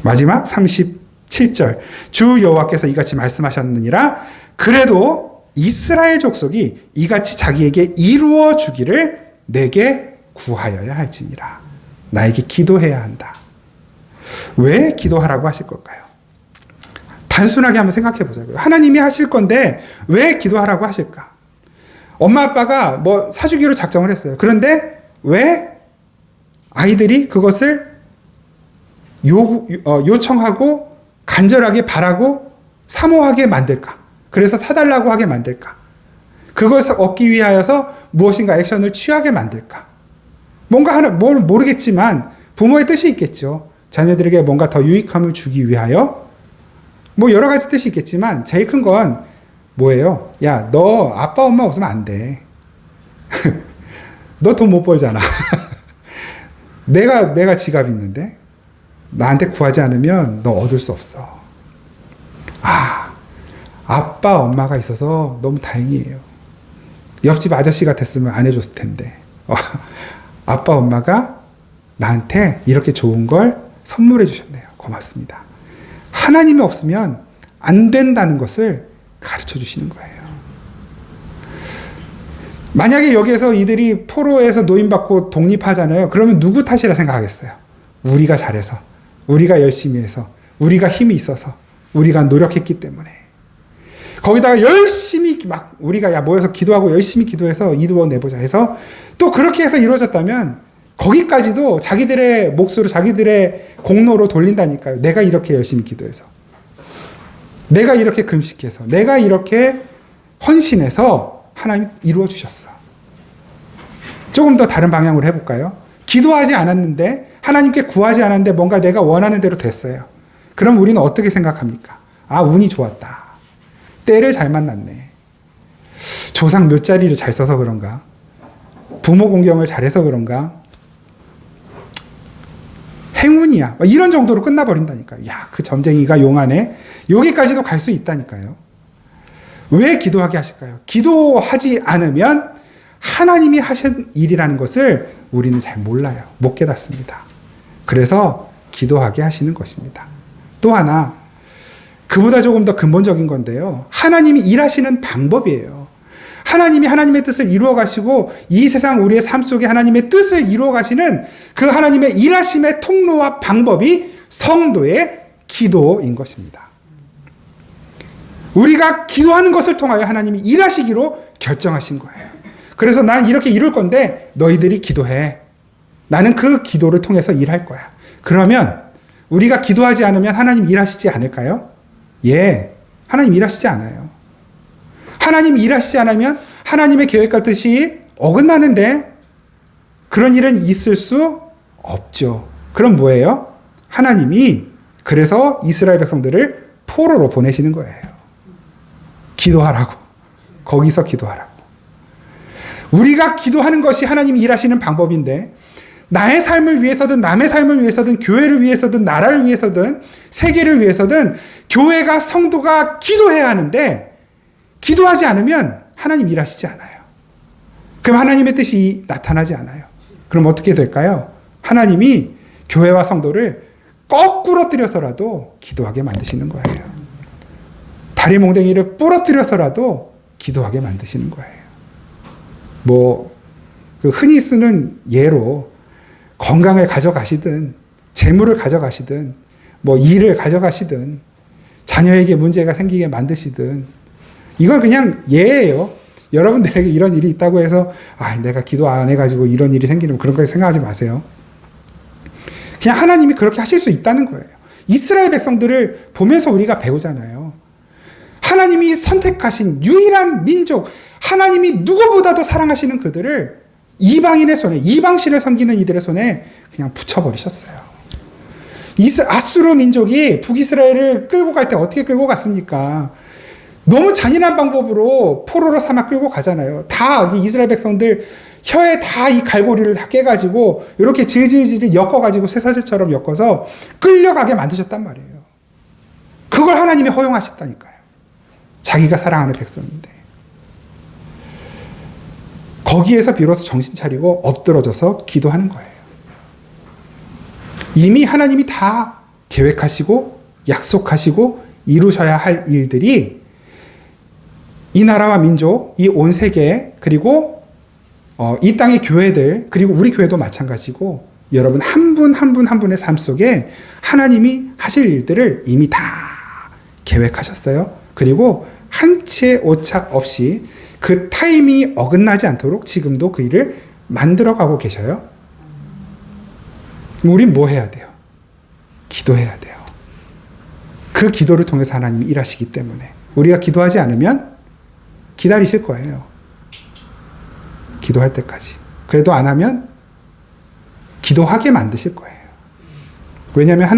마지막 37절. 주 여호와께서 이같이 말씀하셨느니라. 그래도 이스라엘 족속이 이같이 자기에게 이루어 주기를 내게 구하여야 할지니라. 나에게 기도해야 한다. 왜 기도하라고 하실 걸까요? 단순하게 한번 생각해 보자고요. 하나님이 하실 건데 왜 기도하라고 하실까? 엄마 아빠가 뭐 사주기로 작정을 했어요. 그런데 왜 아이들이 그것을 요청하고 간절하게 바라고 사모하게 만들까? 그래서 사달라고 하게 만들까? 그것을 얻기 위하여서 무엇인가 액션을 취하게 만들까? 뭔가 하나 모르겠지만 부모의 뜻이 있겠죠. 자녀들에게 뭔가 더 유익함을 주기 위하여 뭐 여러 가지 뜻이 있겠지만 제일 큰 건 뭐예요? 야, 너 아빠 엄마 없으면 안 돼. 너 돈 못 벌잖아. 내가 지갑 있는데 나한테 구하지 않으면 너 얻을 수 없어. 아빠 엄마가 있어서 너무 다행이에요. 옆집 아저씨 같았으면 안 해줬을 텐데. 아빠 엄마가 나한테 이렇게 좋은 걸 선물해 주셨네요. 고맙습니다. 하나님이 없으면 안 된다는 것을 가르쳐 주시는 거예요. 만약에 여기에서 이들이 포로에서 노임받고 독립하잖아요. 그러면 누구 탓이라 생각하겠어요? 우리가 잘해서, 우리가 열심히 해서, 우리가 힘이 있어서, 우리가 노력했기 때문에. 거기다가 열심히 막 우리가 모여서 기도하고 열심히 기도해서 이루어내보자 해서 또 그렇게 해서 이루어졌다면 거기까지도 자기들의 몫으로 자기들의 공로로 돌린다니까요. 내가 이렇게 열심히 기도해서, 내가 이렇게 금식해서, 내가 이렇게 헌신해서 하나님 이루어 주셨어. 조금 더 다른 방향으로 해볼까요? 기도하지 않았는데 하나님께 구하지 않았는데 뭔가 내가 원하는 대로 됐어요. 그럼 우리는 어떻게 생각합니까? 운이 좋았다. 때를 잘 만났네. 조상 몇 자리를 잘 써서 그런가? 부모 공경을 잘해서 그런가? 행운이야. 이런 정도로 끝나버린다니까요. 그 점쟁이가 용하네. 여기까지도 갈 수 있다니까요. 왜 기도하게 하실까요? 기도하지 않으면 하나님이 하신 일이라는 것을 우리는 잘 몰라요. 못 깨닫습니다. 그래서 기도하게 하시는 것입니다. 또 하나, 그보다 조금 더 근본적인 건데요. 하나님이 일하시는 방법이에요. 하나님이 하나님의 뜻을 이루어 가시고 이 세상 우리의 삶 속에 하나님의 뜻을 이루어 가시는 그 하나님의 일하심의 통로와 방법이 성도의 기도인 것입니다. 우리가 기도하는 것을 통하여 하나님이 일하시기로 결정하신 거예요. 그래서 난 이렇게 이룰 건데 너희들이 기도해. 나는 그 기도를 통해서 일할 거야. 그러면 우리가 기도하지 않으면 하나님 일하시지 않을까요? 하나님 일하시지 않아요. 하나님이 일하시지 않으면 하나님의 계획과 뜻이 어긋나는데 그런 일은 있을 수 없죠. 그럼 뭐예요? 하나님이 그래서 이스라엘 백성들을 포로로 보내시는 거예요. 기도하라고. 거기서 기도하라고. 우리가 기도하는 것이 하나님이 일하시는 방법인데 나의 삶을 위해서든 남의 삶을 위해서든 교회를 위해서든 나라를 위해서든 세계를 위해서든 교회가 성도가 기도해야 하는데 기도하지 않으면 하나님 일하시지 않아요. 그럼 하나님의 뜻이 나타나지 않아요. 그럼 어떻게 될까요? 하나님이 교회와 성도를 거꾸로 뜨려서라도 기도하게 만드시는 거예요. 다리 몽댕이를 부러뜨려서라도 기도하게 만드시는 거예요. 흔히 쓰는 예로 건강을 가져가시든 재물을 가져가시든 일을 가져가시든 자녀에게 문제가 생기게 만드시든 이건 그냥 예예요. 여러분들에게 이런 일이 있다고 해서 내가 기도 안 해가지고 이런 일이 생기면 그런 거 생각하지 마세요. 그냥 하나님이 그렇게 하실 수 있다는 거예요. 이스라엘 백성들을 보면서 우리가 배우잖아요. 하나님이 선택하신 유일한 민족, 하나님이 누구보다도 사랑하시는 그들을 이방인의 손에, 이방신을 섬기는 이들의 손에 그냥 붙여버리셨어요. 아수르 민족이 북이스라엘을 끌고 갈 때 어떻게 끌고 갔습니까? 너무 잔인한 방법으로 포로로 삼아 끌고 가잖아요. 다 이스라엘 백성들 혀에 다 이 갈고리를 다 깨가지고 이렇게 질질질 엮어가지고 쇠사슬처럼 엮어서 끌려가게 만드셨단 말이에요. 그걸 하나님이 허용하셨다니까요. 자기가 사랑하는 백성인데. 거기에서 비로소 정신 차리고 엎드러져서 기도하는 거예요. 이미 하나님이 다 계획하시고 약속하시고 이루셔야 할 일들이 이 나라와 민족, 이 온 세계, 그리고 이 땅의 교회들, 그리고 우리 교회도 마찬가지고 여러분 한 분 한 분 한 분의 삶 속에 하나님이 하실 일들을 이미 다 계획하셨어요. 그리고 한치의 오착 없이 그 타임이 어긋나지 않도록 지금도 그 일을 만들어가고 계셔요. 우린 뭐 해야 돼요? 기도해야 돼요. 그 기도를 통해서 하나님이 일하시기 때문에 우리가 기도하지 않으면 기다리실 거예요. 기도할 때까지. 그래도 안 하면 기도하게 만드실 거예요. 왜냐하면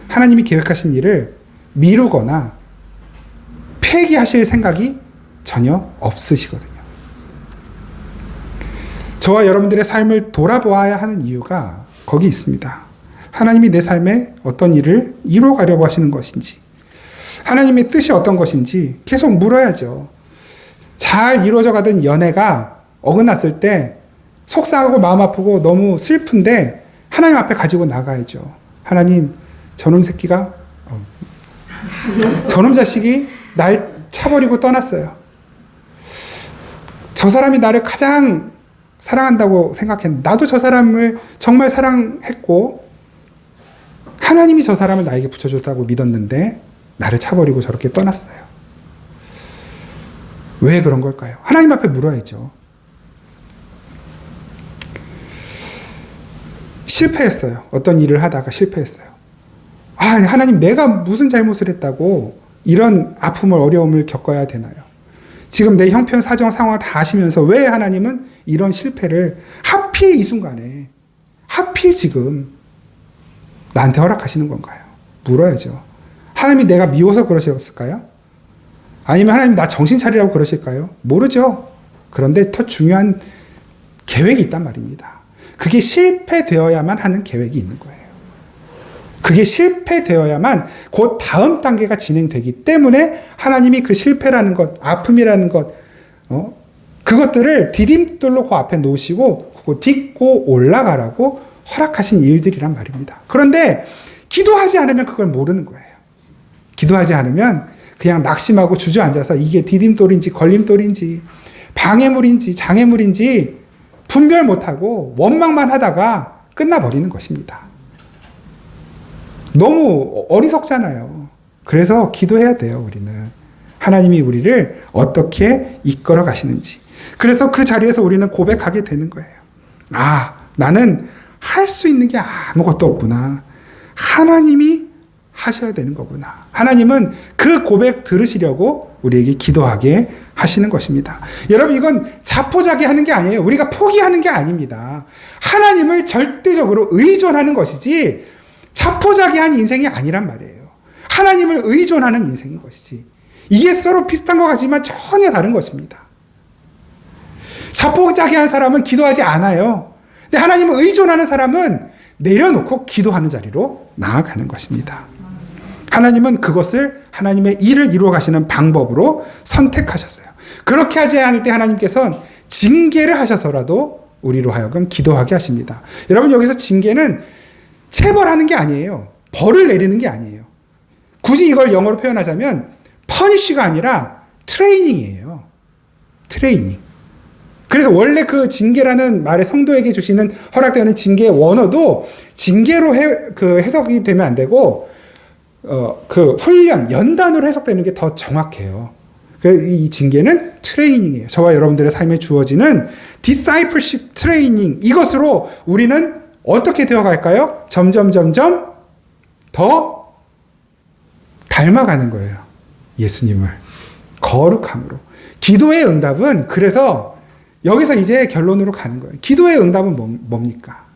하나님이 계획하신 일을 미루거나 폐기하실 생각이 전혀 없으시거든요. 저와 여러분들의 삶을 돌아보아야 하는 이유가 거기 있습니다. 하나님이 내 삶에 어떤 일을 이루어가려고 하시는 것인지, 하나님의 뜻이 어떤 것인지 계속 물어야죠. 잘 이루어져 가던 연애가 어긋났을 때 속상하고 마음 아프고 너무 슬픈데 하나님 앞에 가지고 나가야죠. 하나님, 저놈 새끼가, 저놈 자식이 날 차버리고 떠났어요. 저 사람이 나를 가장 사랑한다고 생각했는데 나도 저 사람을 정말 사랑했고 하나님이 저 사람을 나에게 붙여줬다고 믿었는데 나를 차버리고 저렇게 떠났어요. 왜 그런 걸까요? 하나님 앞에 물어야죠. 실패했어요. 어떤 일을 하다가 실패했어요. 하나님, 내가 무슨 잘못을 했다고 이런 아픔을, 어려움을 겪어야 되나요? 지금 내 형편, 사정, 상황 다 아시면서 왜 하나님은 이런 실패를 하필 이 순간에, 하필 지금 나한테 허락하시는 건가요? 물어야죠. 하나님이 내가 미워서 그러셨을까요? 아니면 하나님 나 정신 차리라고 그러실까요? 모르죠. 그런데 더 중요한 계획이 있단 말입니다. 그게 실패되어야만 하는 계획이 있는 거예요. 그게 실패되어야만 곧 다음 단계가 진행되기 때문에 하나님이 그 실패라는 것, 아픔이라는 것, 그것들을 디딤돌로 그 앞에 놓으시고 그거 딛고 올라가라고 허락하신 일들이란 말입니다. 그런데 기도하지 않으면 그걸 모르는 거예요. 기도하지 않으면 그냥 낙심하고 주저앉아서 이게 디딤돌인지 걸림돌인지 방해물인지 장애물인지 분별 못하고 원망만 하다가 끝나버리는 것입니다. 너무 어리석잖아요. 그래서 기도해야 돼요, 우리는. 하나님이 우리를 어떻게 이끌어 가시는지. 그래서 그 자리에서 우리는 고백하게 되는 거예요. 나는 할 수 있는 게 아무것도 없구나. 하나님이 하셔야 되는 거구나. 하나님은 그 고백 들으시려고 우리에게 기도하게 하시는 것입니다. 여러분, 이건 자포자기하는 게 아니에요. 우리가 포기하는 게 아닙니다. 하나님을 절대적으로 의존하는 것이지 자포자기한 인생이 아니란 말이에요. 하나님을 의존하는 인생인 것이지. 이게 서로 비슷한 것 같지만 전혀 다른 것입니다. 자포자기한 사람은 기도하지 않아요. 근데 하나님을 의존하는 사람은 내려놓고 기도하는 자리로 나아가는 것입니다. 하나님은 그것을 하나님의 일을 이루어 가시는 방법으로 선택하셨어요. 그렇게 하지 않을 때 하나님께서는 징계를 하셔서라도 우리로 하여금 기도하게 하십니다. 여러분, 여기서 징계는 체벌하는 게 아니에요. 벌을 내리는 게 아니에요. 굳이 이걸 영어로 표현하자면 퍼니쉬가 아니라 트레이닝이에요. 트레이닝. 그래서 원래 그 징계라는 말에 성도에게 주시는 허락되는 징계의 원어도 징계로 해석이 되면 안 되고 그 훈련, 연단으로 해석되는 게 더 정확해요. 이 징계는 트레이닝이에요. 저와 여러분들의 삶에 주어지는 discipleship 트레이닝, 이것으로 우리는 어떻게 되어갈까요? 점점 더 닮아가는 거예요. 예수님을. 거룩함으로. 기도의 응답은, 그래서 여기서 이제 결론으로 가는 거예요. 기도의 응답은 뭡니까?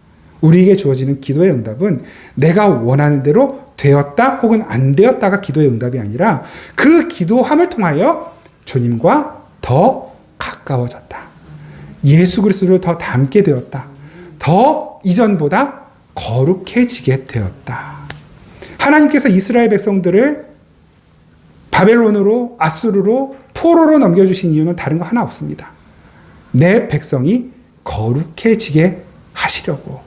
우리에게 주어지는 기도의 응답은 내가 원하는 대로 되었다 혹은 안 되었다가 기도의 응답이 아니라 그 기도함을 통하여 주님과 더 가까워졌다. 예수 그리스도를 더 닮게 되었다. 더 이전보다 거룩해지게 되었다. 하나님께서 이스라엘 백성들을 바벨론으로, 아수르로, 포로로 넘겨주신 이유는 다른 거 하나 없습니다. 내 백성이 거룩해지게 하시려고.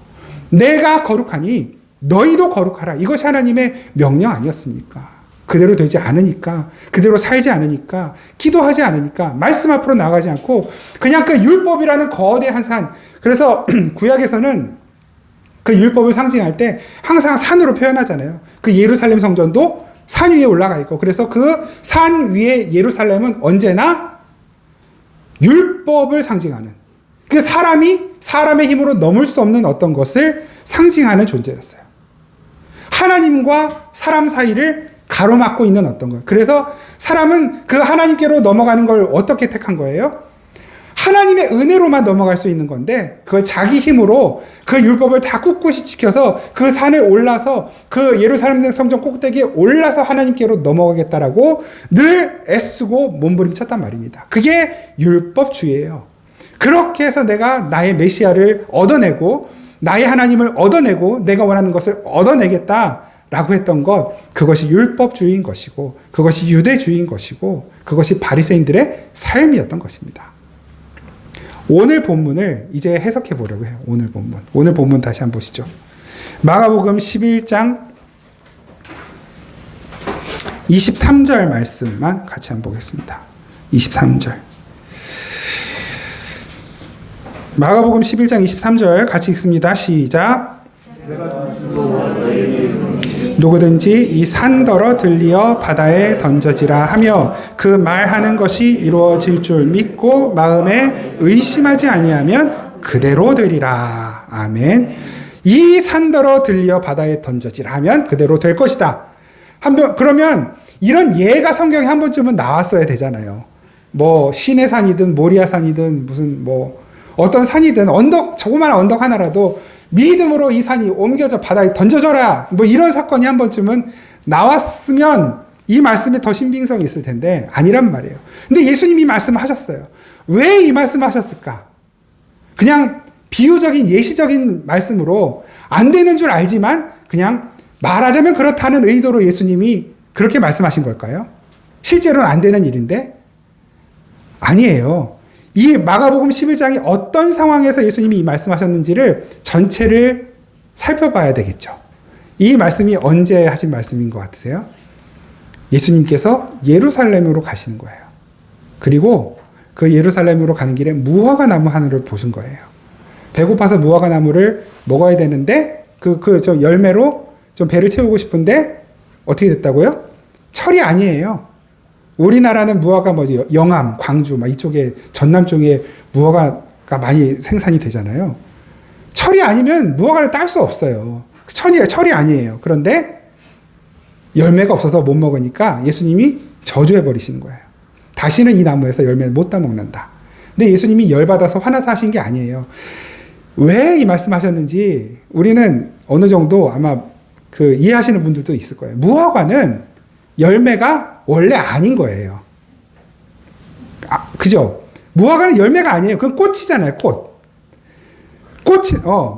내가 거룩하니 너희도 거룩하라. 이것이 하나님의 명령 아니었습니까? 그대로 되지 않으니까, 그대로 살지 않으니까, 기도하지 않으니까, 말씀 앞으로 나가지 않고 그냥 그 율법이라는 거대한 산. 그래서 구약에서는 그 율법을 상징할 때 항상 산으로 표현하잖아요. 그 예루살렘 성전도 산 위에 올라가 있고, 그래서 그 산 위에 예루살렘은 언제나 율법을 상징하는, 그 사람의 힘으로 넘을 수 없는 어떤 것을 상징하는 존재였어요. 하나님과 사람 사이를 가로막고 있는 어떤 것. 그래서 사람은 그 하나님께로 넘어가는 걸 어떻게 택한 거예요? 하나님의 은혜로만 넘어갈 수 있는 건데, 그걸 자기 힘으로 그 율법을 다 꿋꿋이 지켜서 그 산을 올라서 그 예루살렘 성전 꼭대기에 올라서 하나님께로 넘어가겠다라고 늘 애쓰고 몸부림쳤단 말입니다. 그게 율법주의예요. 그렇게 해서 내가 나의 메시아를 얻어내고 나의 하나님을 얻어내고 내가 원하는 것을 얻어내겠다라고 했던 것, 그것이 율법주의인 것이고, 그것이 유대주의인 것이고, 그것이 바리새인들의 삶이었던 것입니다. 오늘 본문을 이제 해석해 보려고 해요. 오늘 본문 다시 한번 보시죠. 마가복음 11장 23절 말씀만 같이 한번 보겠습니다. 23절. 마가복음 11장 23절 같이 읽습니다. 시작. 누구든지 이 산더러 들리어 바다에 던져지라 하며 그 말하는 것이 이루어질 줄 믿고 마음에 의심하지 아니하면 그대로 되리라. 아멘. 이 산더러 들리어 바다에 던져지라 하면 그대로 될 것이다. 그러면 이런 예가 성경에 한 번쯤은 나왔어야 되잖아요. 뭐 시내 산이든 모리아 산이든 무슨 뭐 어떤 산이든 조그마한 언덕 하나라도 믿음으로 이 산이 옮겨져 바다에 던져져라. 뭐 이런 사건이 한 번쯤은 나왔으면 이 말씀에 더 신빙성이 있을 텐데 아니란 말이에요. 근데 예수님이 말씀을 하셨어요. 왜 이 말씀을 하셨을까? 그냥 비유적인 예시적인 말씀으로 안 되는 줄 알지만 그냥 말하자면 그렇다는 의도로 예수님이 그렇게 말씀하신 걸까요? 실제로는 안 되는 일인데? 아니에요. 이 마가복음 11장이 어떤 상황에서 예수님이 이 말씀하셨는지를 전체를 살펴봐야 되겠죠. 이 말씀이 언제 하신 말씀인 것 같으세요? 예수님께서 예루살렘으로 가시는 거예요. 그리고 그 예루살렘으로 가는 길에 무화과 나무 하나를 보신 거예요. 배고파서 무화과 나무를 먹어야 되는데 저 열매로 좀 배를 채우고 싶은데 어떻게 됐다고요? 철이 아니에요. 우리나라는 무화과 영암, 광주 이쪽에 전남 쪽에 무화과가 많이 생산이 되잖아요. 철이 아니면 무화과를 딸 수 없어요. 철이 아니에요. 그런데 열매가 없어서 못 먹으니까 예수님이 저주해 버리시는 거예요. 다시는 이 나무에서 열매 못 따먹는다. 근데 예수님이 열받아서 화나서 하신 게 아니에요. 왜 이 말씀하셨는지 우리는 어느 정도 아마 이해하시는 분들도 있을 거예요. 무화과는 열매가 원래 아닌 거예요. 그죠? 무화과는 열매가 아니에요. 그건 꽃이잖아요, 꽃.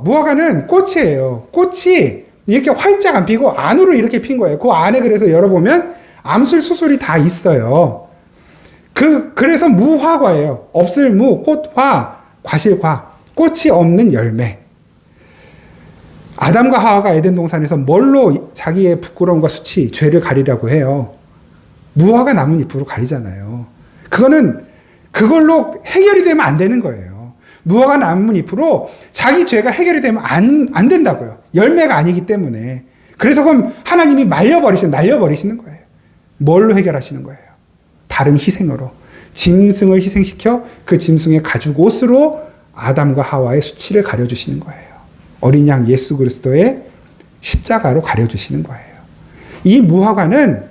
무화과는 꽃이에요. 꽃이 이렇게 활짝 안 피고 안으로 이렇게 핀 거예요. 그 안에 그래서 열어보면 암술, 수술이 다 있어요. 그래서 무화과예요. 없을 무, 꽃화, 과실과. 꽃이 없는 열매. 아담과 하와가 에덴 동산에서 뭘로 자기의 부끄러움과 수치, 죄를 가리려고 해요? 무화과 나뭇잎으로 가리잖아요. 그걸로 해결이 되면 안 되는 거예요. 무화과 나뭇잎으로 자기 죄가 해결이 되면 안 된다고요. 열매가 아니기 때문에. 그래서 그럼 하나님이 날려버리시는 거예요. 뭘로 해결하시는 거예요? 다른 희생으로. 짐승을 희생시켜 그 짐승의 가죽 옷으로 아담과 하와의 수치를 가려주시는 거예요. 어린 양 예수 그리스도의 십자가로 가려주시는 거예요. 이 무화과는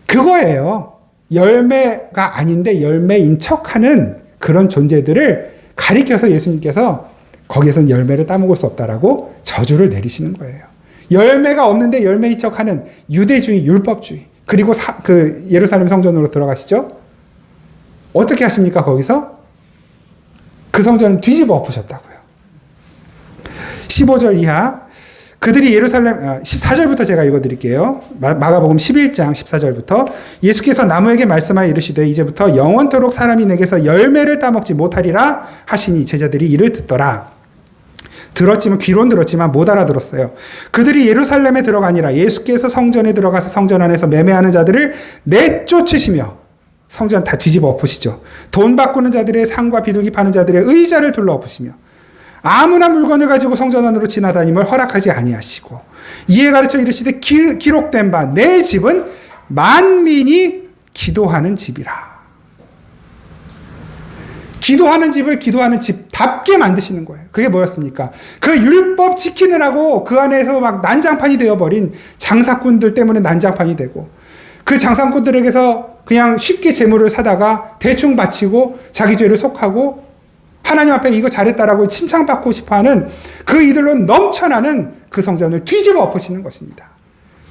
그거예요. 열매가 아닌데 열매인 척하는 그런 존재들을 가리켜서 예수님께서 거기에서는 열매를 따먹을 수 없다라고 저주를 내리시는 거예요. 열매가 없는데 열매인 척하는 유대주의, 율법주의. 그리고 예루살렘 성전으로 들어가시죠. 어떻게 하십니까? 거기서 그 성전을 뒤집어 엎으셨다고요. 15절 이하 그들이 예루살렘 14절부터 제가 읽어드릴게요. 마가복음 11장 14절부터 예수께서 나무에게 말씀하여 이르시되 이제부터 영원토록 사람이 내게서 열매를 따먹지 못하리라 하시니 제자들이 이를 듣더라. 귀로는 들었지만 못 알아들었어요. 그들이 예루살렘에 들어가니라. 예수께서 성전에 들어가서 성전 안에서 매매하는 자들을 내쫓으시며 성전 다 뒤집어 엎으시죠. 돈 바꾸는 자들의 상과 비둘기 파는 자들의 의자를 둘러 엎으시며 아무나 물건을 가지고 성전 안으로 지나다님을 허락하지 아니하시고 이에 가르쳐 이르시되 기록된 바 내 집은 만민이 기도하는 집이라. 기도하는 집을 기도하는 집답게 만드시는 거예요. 그게 뭐였습니까? 그 율법 지키느라고 그 안에서 막 난장판이 되어버린 장사꾼들 때문에 난장판이 되고 그 장사꾼들에게서 그냥 쉽게 재물을 사다가 대충 바치고 자기 죄를 속하고 하나님 앞에 이거 잘했다라고 칭찬받고 싶어하는 그 이들로 넘쳐나는 그 성전을 뒤집어 엎으시는 것입니다.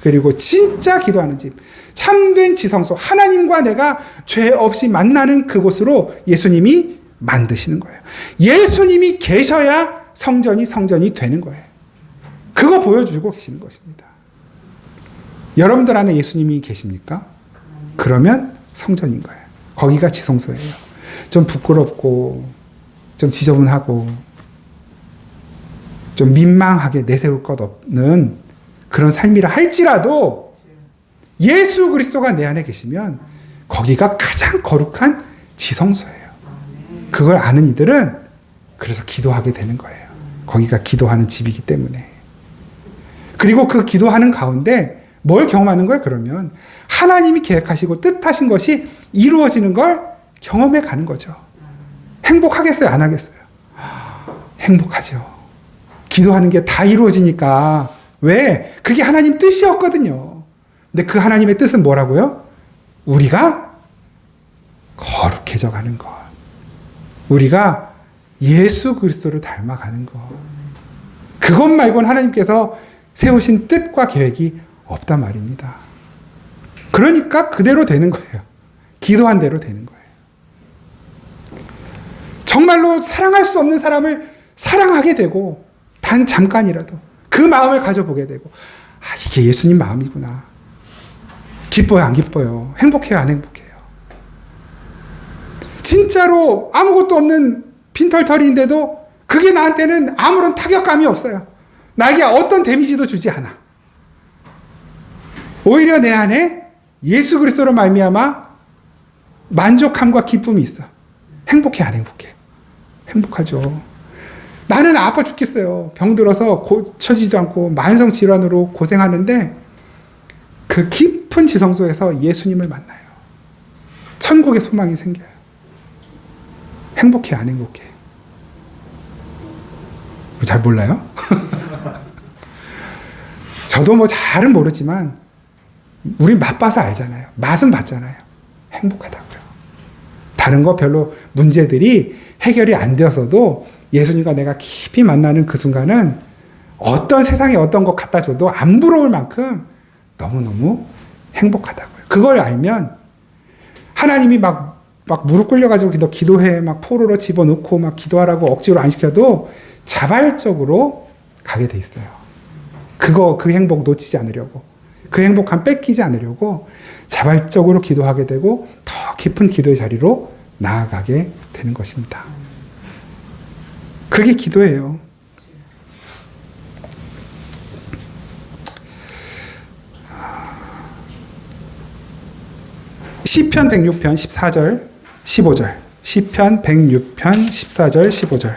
그리고 진짜 기도하는 집, 참된 지성소, 하나님과 내가 죄 없이 만나는 그곳으로 예수님이 만드시는 거예요. 예수님이 계셔야 성전이 되는 거예요. 그거 보여주고 계시는 것입니다. 여러분들 안에 예수님이 계십니까? 그러면 성전인 거예요. 거기가 지성소예요. 좀 부끄럽고 좀 지저분하고 좀 민망하게 내세울 것 없는 그런 삶이라 할지라도 예수 그리스도가 내 안에 계시면 거기가 가장 거룩한 지성소예요. 그걸 아는 이들은 그래서 기도하게 되는 거예요. 거기가 기도하는 집이기 때문에. 그리고 그 기도하는 가운데 뭘 경험하는 거예요? 그러면 하나님이 계획하시고 뜻하신 것이 이루어지는 걸 경험해 가는 거죠. 행복하겠어요? 안 하겠어요? 행복하죠. 기도하는 게 다 이루어지니까. 왜? 그게 하나님 뜻이었거든요. 근데 그 하나님의 뜻은 뭐라고요? 우리가 거룩해져 가는 것. 우리가 예수 그리스도를 닮아가는 것. 그것 말고는 하나님께서 세우신 뜻과 계획이 없단 말입니다. 그러니까 그대로 되는 거예요. 기도한 대로 되는 거예요. 정말로 사랑할 수 없는 사람을 사랑하게 되고 단 잠깐이라도 그 마음을 가져보게 되고 이게 예수님 마음이구나. 기뻐요? 안 기뻐요? 행복해요? 안 행복해요? 진짜로 아무것도 없는 빈털터리인데도 그게 나한테는 아무런 타격감이 없어요. 나에게 어떤 데미지도 주지 않아. 오히려 내 안에 예수 그리스도로 말미암아 만족함과 기쁨이 있어. 행복해? 안 행복해? 행복하죠. 나는 아파 죽겠어요. 병들어서 고쳐지지도 않고 만성질환으로 고생하는데 그 깊은 지성소에서 예수님을 만나요. 천국의 소망이 생겨요. 행복해? 안 행복해? 잘 몰라요? 저도 뭐 잘은 모르지만 우리 맛봐서 알잖아요. 맛은 봤잖아요. 행복하다고요. 다른 거 별로 문제들이 해결이 안 되어서도 예수님과 내가 깊이 만나는 그 순간은 어떤 세상에 어떤 거 갖다 줘도 안 부러울 만큼 너무너무 행복하다고요. 그걸 알면 하나님이 막 무릎 꿇려가지고 너 기도해 막 포로로 집어넣고 막 기도하라고 억지로 안 시켜도 자발적으로 가게 돼 있어요. 그 행복 놓치지 않으려고, 그 행복감 뺏기지 않으려고 자발적으로 기도하게 되고 더 깊은 기도의 자리로 나아가게 되는 것입니다. 그게 기도예요. 시편 106편 14절 15절 시편 106편 14절 15절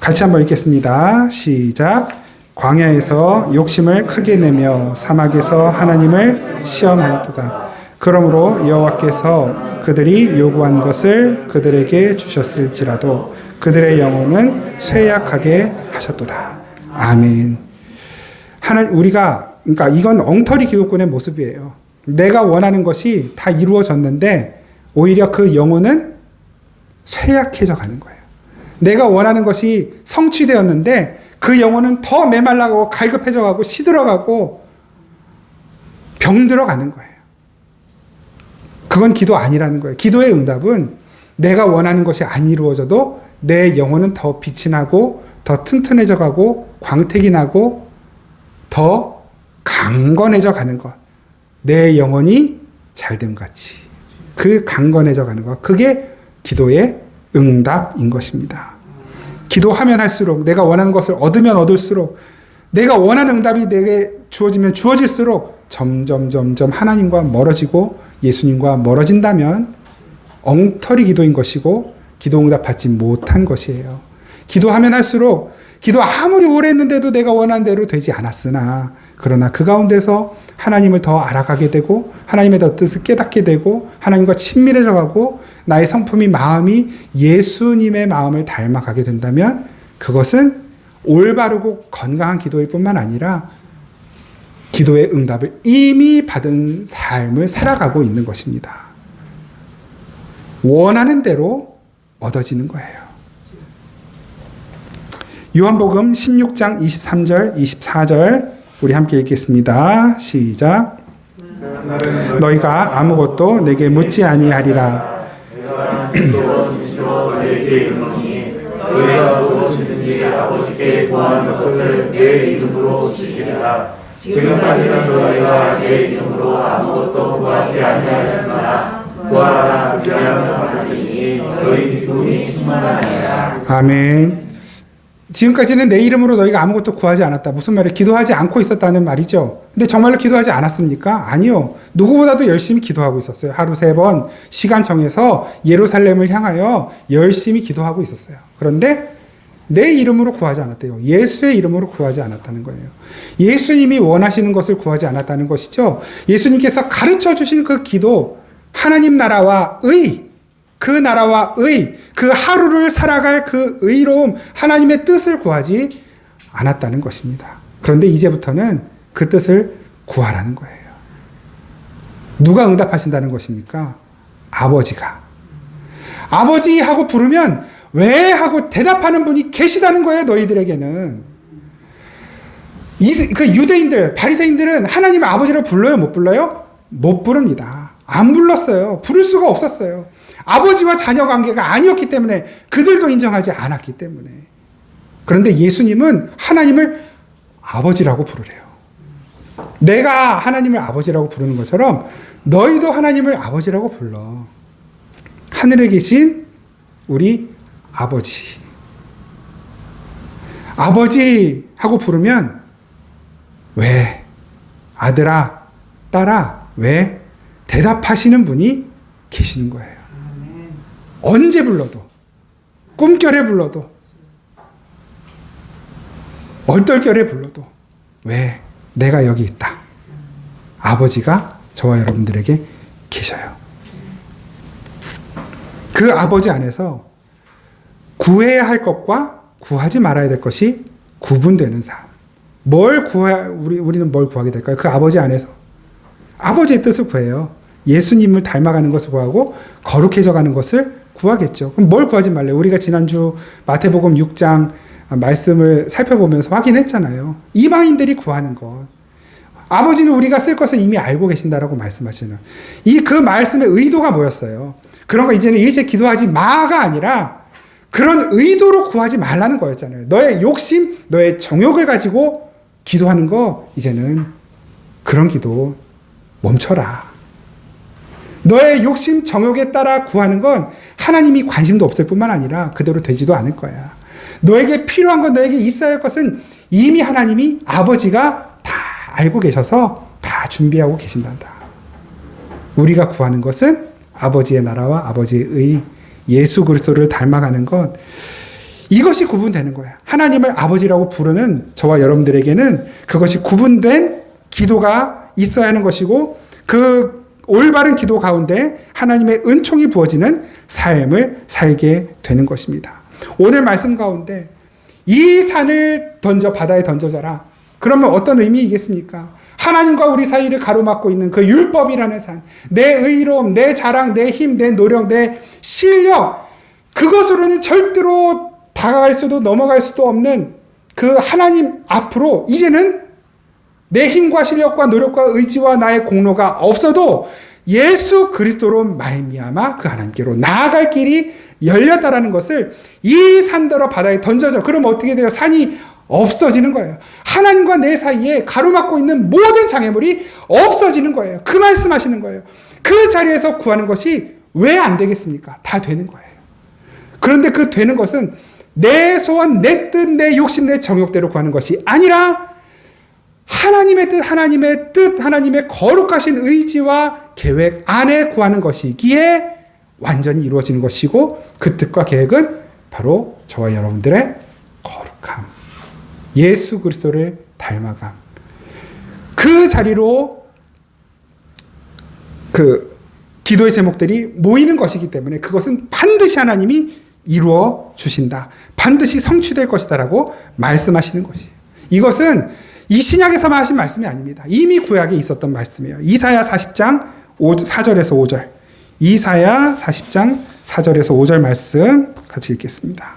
같이 한번 읽겠습니다. 시작. 광야에서 욕심을 크게 내며 사막에서 하나님을 시험하였도다. 그러므로 여호와께서 그들이 요구한 것을 그들에게 주셨을지라도 그들의 영혼은 쇠약하게 하셨도다. 아멘. 그러니까 이건 엉터리 기독군의 모습이에요. 내가 원하는 것이 다 이루어졌는데 오히려 그 영혼은 쇠약해져 가는 거예요. 내가 원하는 것이 성취되었는데 그 영혼은 더 메말라가고 갈급해져 가고 시들어가고 병들어 가는 거예요. 그건 기도 아니라는 거예요. 기도의 응답은 내가 원하는 것이 안 이루어져도 내 영혼은 더 빛이 나고 더 튼튼해져 가고 광택이 나고 더 강건해져 가는 것. 내 영혼이 잘됨 같이 그 강건해져 가는 것. 그게 기도의 응답인 것입니다. 기도하면 할수록 내가 원하는 것을 얻으면 얻을수록 내가 원하는 응답이 내게 주어지면 주어질수록 점점 하나님과 멀어지고 예수님과 멀어진다면 엉터리 기도인 것이고 기도 응답 받지 못한 것이에요. 기도하면 할수록 기도 아무리 오래 했는데도 내가 원하는 대로 되지 않았으나 그러나 그 가운데서 하나님을 더 알아가게 되고 하나님의 더 뜻을 깨닫게 되고 하나님과 친밀해져 가고 나의 성품이 마음이 예수님의 마음을 닮아가게 된다면 그것은 올바르고 건강한 기도일 뿐만 아니라 기도의 응답을 이미 받은 삶을 살아가고 있는 것입니다. 원하는 대로 얻어지는 거예요. 요한복음 16장 23절 24절 우리 함께 읽겠습니다. 시작. 너희가 아무것도 내게 묻지 아니하리라. 너희가 무엇이든지 아버지께 구하는 것을 내 이름으로 주시리라. 지금까지는 너희가 내 이름으로 아무것도 구하지 아니하였으나 구하라 그리하면 받으리니 너희 기쁨이 충만하리라. 아멘. 지금까지는 내 이름으로 너희가 아무것도 구하지 않았다. 무슨 말이에요? 기도하지 않고 있었다는 말이죠. 근데 정말로 기도하지 않았습니까? 아니요. 누구보다도 열심히 기도하고 있었어요. 하루 3번 시간 정해서 예루살렘을 향하여 열심히 기도하고 있었어요. 그런데 내 이름으로 구하지 않았대요. 예수의 이름으로 구하지 않았다는 거예요. 예수님이 원하시는 것을 구하지 않았다는 것이죠. 예수님께서 가르쳐 주신 그 기도, 하나님 나라와 의, 그 나라와 의, 그 하루를 살아갈 그 의로움, 하나님의 뜻을 구하지 않았다는 것입니다. 그런데 이제부터는 그 뜻을 구하라는 거예요. 누가 응답하신다는 것입니까? 아버지가. 아버지 하고 부르면 왜 하고 대답하는 분이 계시다는 거예요. 너희들에게는. 그 유대인들, 바리새인들은 하나님의 아버지를 불러요? 못 불러요? 못 부릅니다. 안 불렀어요. 부를 수가 없었어요. 아버지와 자녀 관계가 아니었기 때문에 그들도 인정하지 않았기 때문에. 그런데 예수님은 하나님을 아버지라고 부르래요. 내가 하나님을 아버지라고 부르는 것처럼 너희도 하나님을 아버지라고 불러. 하늘에 계신 우리 아버지. 아버지 하고 부르면 왜? 아들아, 딸아, 왜? 대답하시는 분이 계시는 거예요. 언제 불러도, 꿈결에 불러도, 얼떨결에 불러도 왜? 내가 여기 있다. 아버지가 저와 여러분들에게 계셔요. 그 아버지 안에서 구해야 할 것과 구하지 말아야 될 것이 구분되는 삶. 우리는 뭘 구하게 될까요? 그 아버지 안에서 아버지의 뜻을 구해요. 예수님을 닮아가는 것을 구하고 거룩해져 가는 것을 구하겠죠. 그럼 뭘 구하지 말래요? 우리가 지난주 마태복음 6장 말씀을 살펴보면서 확인했잖아요. 이방인들이 구하는 것. 아버지는 우리가 쓸 것을 이미 알고 계신다라고 말씀하시는 그 말씀의 의도가 뭐였어요? 그런 거 이제는 일체 기도하지 마가 아니라 그런 의도로 구하지 말라는 거였잖아요. 너의 욕심, 너의 정욕을 가지고 기도하는 거 이제는 그런 기도 멈춰라. 너의 욕심, 정욕에 따라 구하는 건 하나님이 관심도 없을 뿐만 아니라 그대로 되지도 않을 거야. 너에게 필요한 것, 너에게 있어야 할 것은 이미 하나님이 아버지가 다 알고 계셔서 다 준비하고 계신단다. 우리가 구하는 것은 아버지의 나라와 아버지의 의, 예수 그리스도를 닮아가는 것, 이것이 구분되는 거야. 하나님을 아버지라고 부르는 저와 여러분들에게는 그것이 구분된 기도가 있어야 하는 것이고 그 올바른 기도 가운데 하나님의 은총이 부어지는 삶을 살게 되는 것입니다. 오늘 말씀 가운데 이 산을 던져 바다에 던져져라. 그러면 어떤 의미이겠습니까? 하나님과 우리 사이를 가로막고 있는 그 율법이라는 산, 내 의로움, 내 자랑, 내 힘, 내 노력, 내 실력, 그것으로는 절대로 다가갈 수도 넘어갈 수도 없는 그 하나님 앞으로 이제는 내 힘과 실력과 노력과 의지와 나의 공로가 없어도 예수 그리스도로 말미암아 그 하나님께로 나아갈 길이 열렸다라는 것을 이 산더러 바다에 던져져. 그러면 어떻게 돼요? 산이 없어지는 거예요. 하나님과 내 사이에 가로막고 있는 모든 장애물이 없어지는 거예요. 그 말씀하시는 거예요. 그 자리에서 구하는 것이 왜 안 되겠습니까? 다 되는 거예요. 그런데 그 되는 것은 내 소원, 내 뜻, 내 욕심, 내 정욕대로 구하는 것이 아니라 하나님의 뜻, 하나님의 거룩하신 의지와 계획 안에 구하는 것이기에 완전히 이루어지는 것이고 그 뜻과 계획은 바로 저와 여러분들의 거룩함, 예수 그리스도를 닮아감. 그 자리로 그 기도의 제목들이 모이는 것이기 때문에 그것은 반드시 하나님이 이루어 주신다. 반드시 성취될 것이다라고 말씀하시는 것이에요. 이것은 이 신약에서만 하신 말씀이 아닙니다. 이미 구약에 있었던 말씀이에요. 이사야 40장 4절에서 5절. 이사야 40장 4절에서 5절 말씀 같이 읽겠습니다.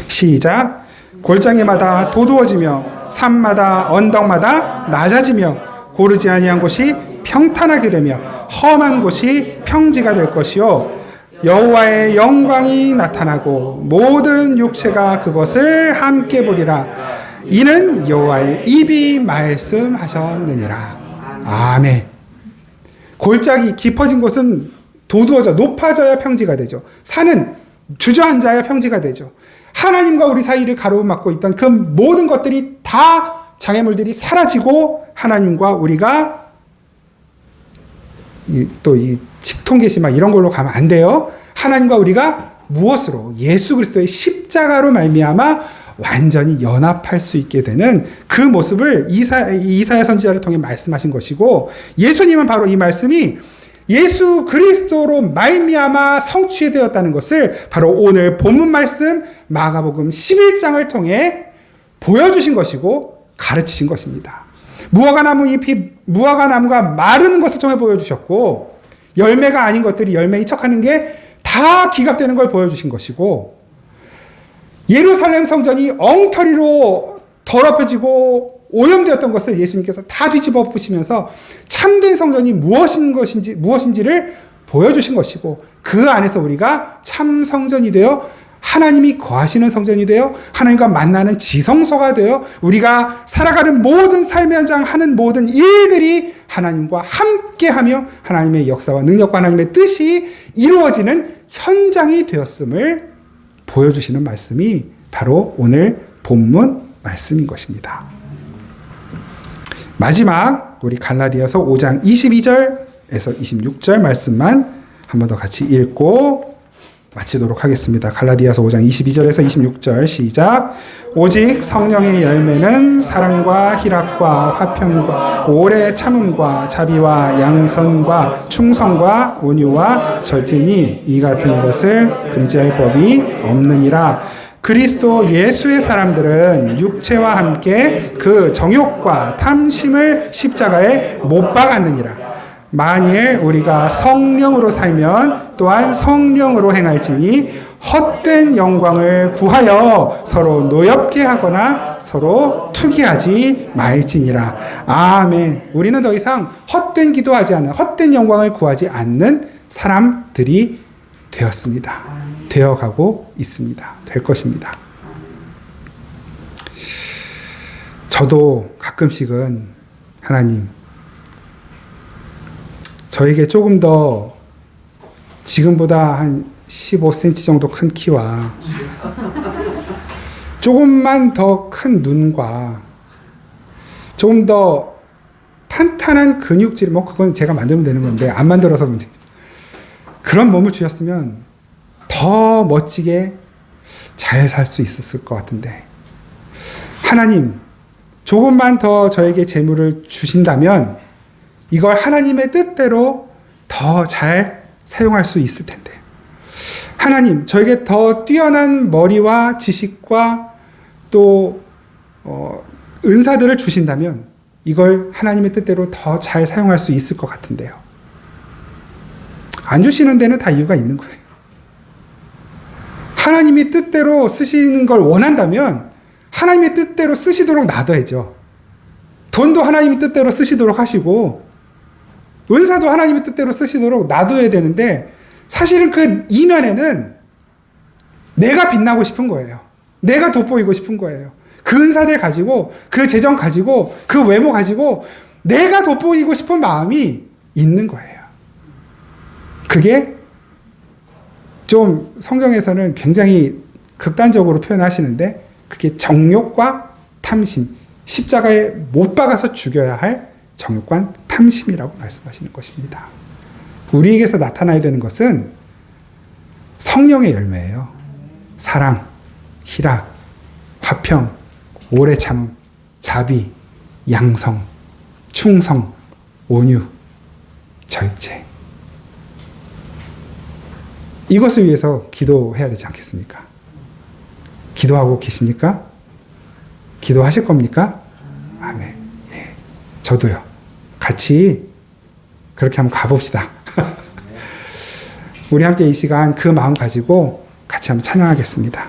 시작. 골짜기마다 도두어지며 산마다 언덕마다 낮아지며 고르지 아니한 곳이 평탄하게 되며 험한 곳이 평지가 될 것이요 여호와의 영광이 나타나고 모든 육체가 그것을 함께 보리라. 이는 여호와의 입이 말씀하셨느니라. 아멘. 골짜기 깊어진 곳은 도두어져 높아져야 평지가 되죠. 산은 주저앉아야 평지가 되죠. 하나님과 우리 사이를 가로막고 있던 그 모든 것들이 다 장애물들이 사라지고 하나님과 우리가 또 이 직통계시 막 이런 걸로 가면 안 돼요. 하나님과 우리가 무엇으로? 예수 그리스도의 십자가로 말미암아 완전히 연합할 수 있게 되는 그 모습을 이사야 선지자를 통해 말씀하신 것이고 예수님은 바로 이 말씀이 예수 그리스도로 말미암아 성취되었다는 것을 바로 오늘 본문 말씀 마가복음 11장을 통해 보여주신 것이고 가르치신 것입니다. 무화과나무 잎이 무화과나무가 마르는 것을 통해 보여주셨고 열매가 아닌 것들이 열매에 척하는 게 다 기각되는 걸 보여주신 것이고 예루살렘 성전이 엉터리로 더럽혀지고 오염되었던 것을 예수님께서 다 뒤집어 엎으시면서 참된 성전이 무엇인지를 보여주신 것이고 그 안에서 우리가 참 성전이 되어 하나님이 거하시는 성전이 되어 하나님과 만나는 지성소가 되어 우리가 살아가는 모든 삶의 현장 하는 모든 일들이 하나님과 함께하며 하나님의 역사와 능력과 하나님의 뜻이 이루어지는 현장이 되었음을 보여주시는 말씀이 바로 오늘 본문 말씀인 것입니다. 마지막 우리 갈라디아서 5장 22절에서 26절 말씀만 한 번 더 같이 읽고 마치도록 하겠습니다. 갈라디아서 5장 22절에서 26절 시작. 오직 성령의 열매는 사랑과 희락과 화평과 오래 참음과 자비와 양선과 충성과 온유와 절제니 이 같은 것을 금지할 법이 없느니라. 그리스도 예수의 사람들은 육체와 함께 그 정욕과 탐심을 십자가에 못 박았느니라. 만일 우리가 성령으로 살면 또한 성령으로 행할지니 헛된 영광을 구하여 서로 노엽게 하거나 서로 투기하지 말지니라. 아멘. 우리는 더 이상 헛된 기도하지 않는, 헛된 영광을 구하지 않는 사람들이 되었습니다. 되어가고 있습니다. 될 것입니다. 저도 가끔씩은 하나님, 저에게 조금 더 지금보다 한 15cm 정도 큰 키와 조금만 더 큰 눈과 조금 더 탄탄한 근육질, 뭐 그건 제가 만들면 되는 건데 안 만들어서 문제죠. 그런 몸을 주셨으면 더 멋지게 잘 살 수 있었을 것 같은데, 하나님 조금만 더 저에게 재물을 주신다면 이걸 하나님의 뜻대로 더 잘 사용할 수 있을 텐데, 하나님 저에게 더 뛰어난 머리와 지식과 또 은사들을 주신다면 이걸 하나님의 뜻대로 더 잘 사용할 수 있을 것 같은데요. 안 주시는 데는 다 이유가 있는 거예요. 하나님이 뜻대로 쓰시는 걸 원한다면 하나님의 뜻대로 쓰시도록 놔둬야죠. 돈도 하나님의 뜻대로 쓰시도록 하시고 은사도 하나님의 뜻대로 쓰시도록 놔둬야 되는데, 사실은 그 이면에는 내가 빛나고 싶은 거예요. 내가 돋보이고 싶은 거예요. 그 은사들 가지고, 그 재정 가지고, 그 외모 가지고 내가 돋보이고 싶은 마음이 있는 거예요. 그게 좀 성경에서는 굉장히 극단적으로 표현하시는데, 그게 정욕과 탐심, 십자가에 못 박아서 죽여야 할 정욕과 탐심이라고 말씀하시는 것입니다. 우리에게서 나타나야 되는 것은 성령의 열매예요. 사랑, 희락, 화평, 오래 참음, 자비, 양성, 충성, 온유, 절제. 이것을 위해서 기도해야 되지 않겠습니까? 기도하고 계십니까? 기도하실 겁니까? 아멘. 예. 저도요. 같이 그렇게 한번 가봅시다. 우리 함께 이 시간 그 마음 가지고 같이 한번 찬양하겠습니다.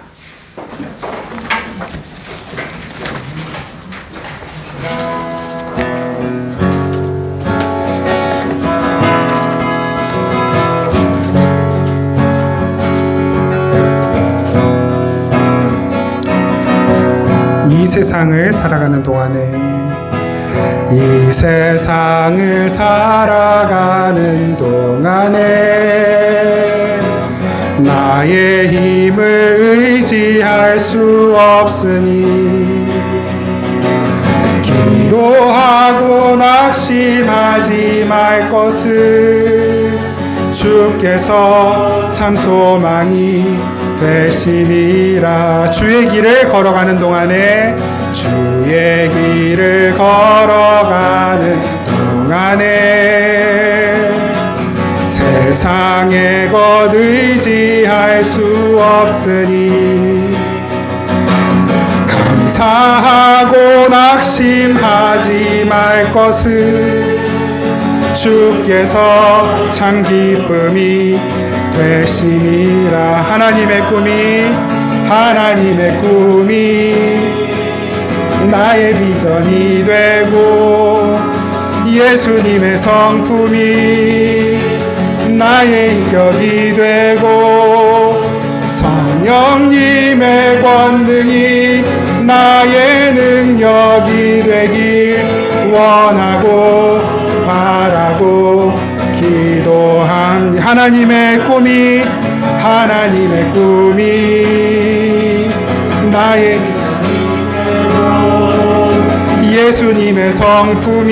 이 세상을 살아가는 동안에, 이 세상을 살아가는 동안에 나의 힘을 의지할 수 없으니 기도하고 낙심하지 말 것을 주께서 참 소망이 되심이라. 주의 길을 걸어가는 동안에, 주의 길을 걸어가는 동안에 세상의 것 의지할 수 없으니 감사하고 낙심하지 말 것을 주께서 참 기쁨이 되심이라. 하나님의 꿈이 나의 비전이 되고, 예수님의 성품이 나의 인격이 되고, 성령님의 권능이 나의 능력이 되길 원하고 바라고 기도합니다. 하나님의 꿈이 나의 예수님의 성품이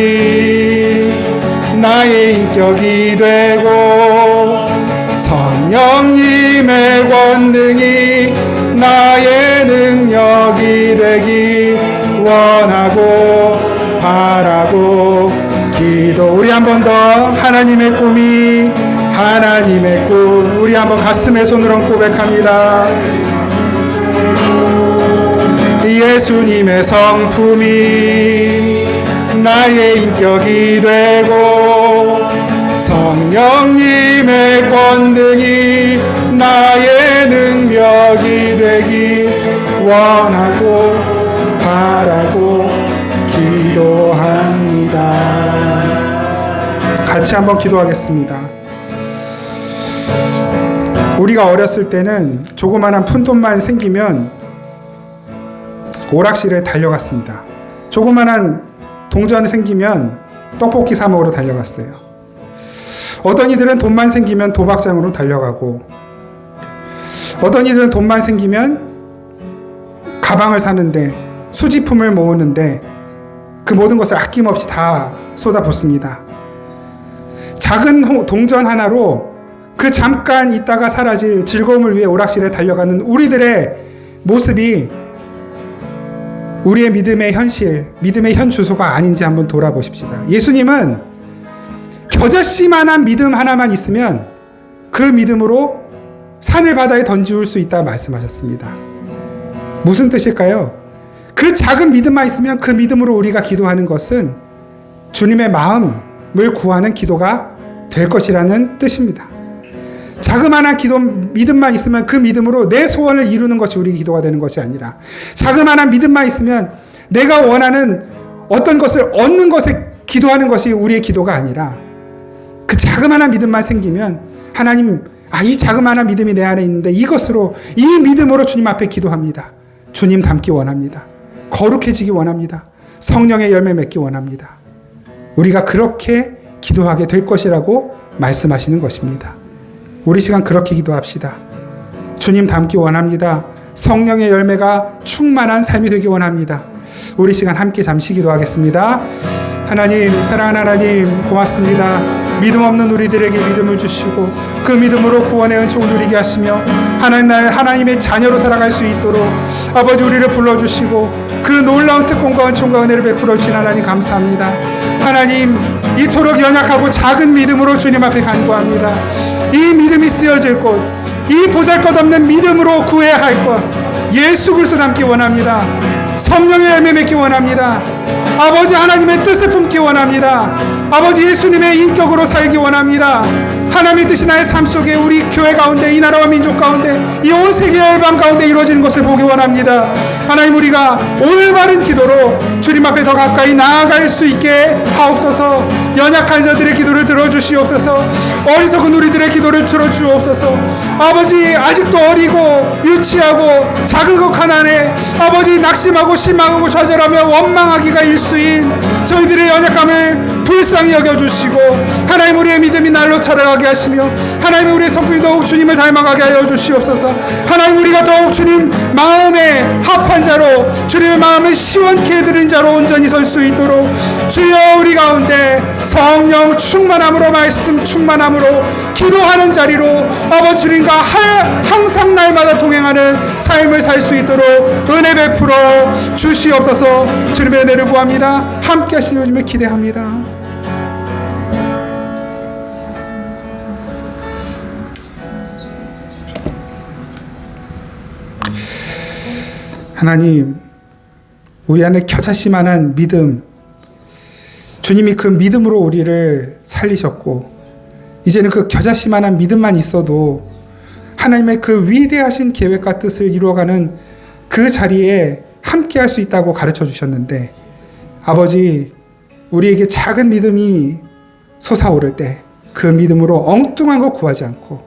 나의 인격이 되고, 성령님의 권능이 나의 능력이 되길 원하고 바라고 기도. 우리 한 번 더 하나님의 꿈, 우리 한번 가슴에 손을 얹고 고백합니다. 예수님의 성품이 나의 인격이 되고, 성령님의 권능이 나의 능력이 되기 원하고 바라고 기도합니다. 같이 한번 기도하겠습니다. 우리가 어렸을 때는 조그마한 푼돈만 생기면 오락실에 달려갔습니다. 조그마한 동전 생기면 떡볶이 사 먹으러 달려갔어요. 어떤 이들은 돈만 생기면 도박장으로 달려가고, 어떤 이들은 돈만 생기면 가방을 사는데, 수집품을 모으는데 그 모든 것을 아낌없이 다 쏟아붓습니다. 작은 동전 하나로 그 잠깐 있다가 사라질 즐거움을 위해 오락실에 달려가는 우리들의 모습이 우리의 믿음의 현실, 믿음의 현 주소가 아닌지 한번 돌아보십시다. 예수님은 겨자씨만한 믿음 하나만 있으면 그 믿음으로 산을 바다에 던지울 수 있다 말씀하셨습니다. 무슨 뜻일까요? 그 작은 믿음만 있으면 그 믿음으로 우리가 기도하는 것은 주님의 마음을 구하는 기도가 될 것이라는 뜻입니다. 자그마한 믿음만 있으면 그 믿음으로 내 소원을 이루는 것이 우리 기도가 되는 것이 아니라, 자그마한 믿음만 있으면 내가 원하는 어떤 것을 얻는 것에 기도하는 것이 우리의 기도가 아니라, 그 자그마한 믿음만 생기면 하나님, 이 자그마한 믿음이 내 안에 있는데 이것으로, 이 믿음으로 주님 앞에 기도합니다. 주님 닮기 원합니다. 거룩해지기 원합니다. 성령의 열매 맺기 원합니다. 우리가 그렇게 기도하게 될 것이라고 말씀하시는 것입니다. 우리 시간 그렇게 기도합시다. 주님 닮기 원합니다. 성령의 열매가 충만한 삶이 되기 원합니다. 우리 시간 함께 잠시 기도하겠습니다. 하나님, 사랑하는 하나님, 고맙습니다. 믿음 없는 우리들에게 믿음을 주시고 그 믿음으로 구원의 은총을 누리게 하시며 하나님의 자녀로 살아갈 수 있도록 아버지 우리를 불러주시고 그 놀라운 특권과 은총과 은혜를 베풀어 주신 하나님 감사합니다. 하나님, 이토록 연약하고 작은 믿음으로 주님 앞에 간구합니다. 이 믿음이 쓰여질 곳, 이 보잘것없는 믿음으로 구해야 할 것, 예수 그리스도 닮기 원합니다. 성령의 열매 맺기 원합니다. 아버지 하나님의 뜻을 품기 원합니다. 아버지 예수님의 인격으로 살기 원합니다. 하나님의 뜻이 나의 삶 속에, 우리 교회 가운데, 이 나라와 민족 가운데, 이 온 세계 열방 가운데 이루어지는 것을 보기 원합니다. 하나님, 우리가 올바른 기도로 주님 앞에 더 가까이 나아갈 수 있게 하옵소서. 연약한 자들의 기도를 들어주시옵소서. 어리석은 우리들의 기도를 들어주옵소서. 아버지, 아직도 어리고 유치하고 자그곡한 안에 아버지 낙심하고 실망하고 좌절하며 원망하기가 일수인 저희들의 연약함을 불쌍히 여겨주시고, 하나님 우리의 믿음이 날로 자라가게 하시며, 하나님 우리의 성품이 더욱 주님을 닮아가게 하여 주시옵소서. 하나님, 우리가 더욱 주님 마음에 합한 자로, 주님의 마음을 시원케 해드린 자로 온전히 설 수 있도록 주여 우리 가운데 성령 충만함으로, 말씀 충만함으로 기도하는 자리로 아버지 주님과 항상 날마다 동행하는 삶을 살 수 있도록 은혜 베풀어 주시옵소서. 주님의 은혜를 구합니다. 함께 하시는 주님을 기대합니다. 하나님, 우리 안에 겨자씨만한 믿음, 주님이 그 믿음으로 우리를 살리셨고, 이제는 그 겨자씨만한 믿음만 있어도 하나님의 그 위대하신 계획과 뜻을 이루어가는 그 자리에 함께 할 수 있다고 가르쳐 주셨는데, 아버지, 우리에게 작은 믿음이 솟아오를 때 그 믿음으로 엉뚱한 거 구하지 않고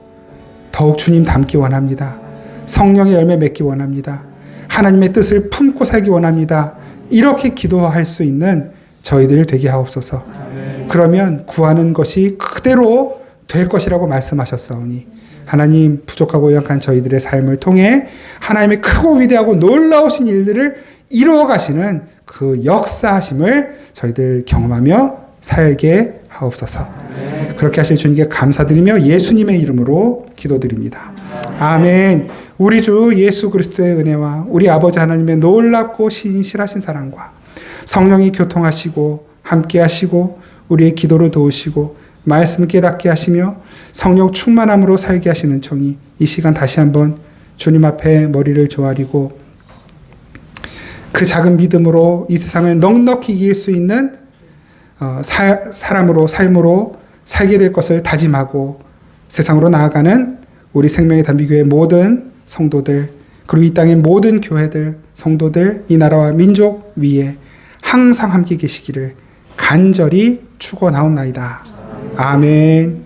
더욱 주님 닮기 원합니다. 성령의 열매 맺기 원합니다. 하나님의 뜻을 품고 살기 원합니다. 이렇게 기도할 수 있는 저희들 되게 하옵소서. 그러면 구하는 것이 그대로 될 것이라고 말씀하셨사오니, 하나님, 부족하고 연약한 저희들의 삶을 통해 하나님의 크고 위대하고 놀라우신 일들을 이루어 가시는 그 역사하심을 저희들 경험하며 살게 하옵소서. 그렇게 하실 주님께 감사드리며 예수님의 이름으로 기도드립니다. 아멘. 우리 주 예수 그리스도의 은혜와 우리 아버지 하나님의 놀랍고 신실하신 사랑과 성령이 교통하시고 함께 하시고 우리의 기도를 도우시고 말씀을 깨닫게 하시며 성령 충만함으로 살게 하시는 총이 이 시간 다시 한번 주님 앞에 머리를 조아리고 그 작은 믿음으로 이 세상을 넉넉히 이길 수 있는 사람으로, 삶으로 살게 될 것을 다짐하고 세상으로 나아가는 우리 생명의 단비교회 모든 성도들, 그리고 이 땅의 모든 교회들, 성도들, 이 나라와 민족 위에 항상 함께 계시기를 간절히 축원하옵나이다. 아멘.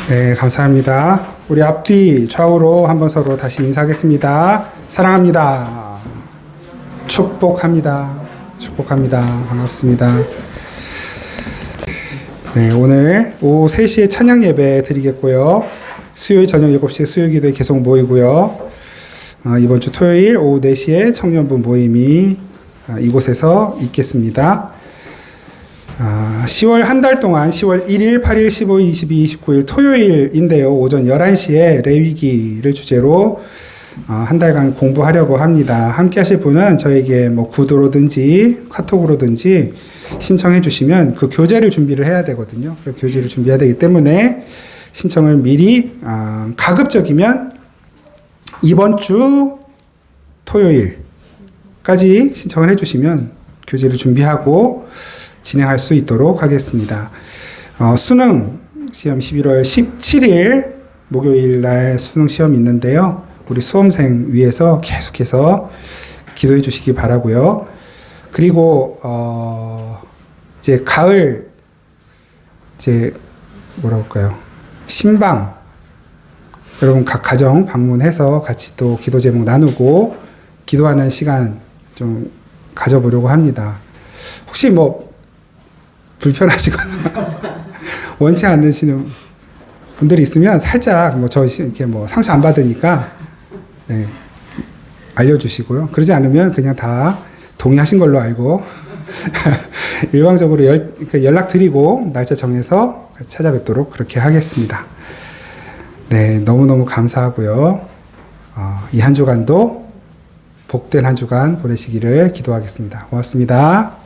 네, 감사합니다. 우리 앞뒤 좌우로 한번 서로 다시 인사하겠습니다. 사랑합니다. 축복합니다. 축복합니다. 반갑습니다. 네, 오늘 오후 3시에 찬양 예배 드리겠고요. 수요일 저녁 7시에 수요 기도에 계속 모이고요. 이번 주 토요일 오후 4시에 청년부 모임이 이곳에서 있겠습니다. 10월 한 달 동안 10월 1일, 8일, 15일, 22, 29일 토요일인데요. 오전 11시에 레위기를 주제로 한 달간 공부하려고 합니다. 함께 하실 분은 저에게 뭐 구도로든지 카톡으로든지 신청해 주시면 그 교재를 준비를 해야 되거든요. 그 교재를 준비해야 되기 때문에 신청을 미리 가급적이면 이번 주 토요일까지 신청을 해 주시면 교재를 준비하고 진행할 수 있도록 하겠습니다. 수능 시험 11월 17일 목요일 날 수능 시험이 있는데요. 우리 수험생 위해서 계속해서 기도해 주시기 바라고요. 그리고 이제 가을 이제 뭐라고 할까요? 신방 여러분 각 가정 방문해서 같이 또 기도 제목 나누고 기도하는 시간 좀 가져보려고 합니다. 혹시 뭐 불편하시거나 원치 않으시는 분들이 있으면 살짝 뭐 저 이렇게 뭐 상처 안 받으니까 네, 알려주시고요. 그러지 않으면 그냥 다 동의하신 걸로 알고 일방적으로 연락 드리고 날짜 정해서 찾아뵙도록 그렇게 하겠습니다. 네, 너무너무 감사하고요. 이 한 주간도 복된 한 주간 보내시기를 기도하겠습니다. 고맙습니다.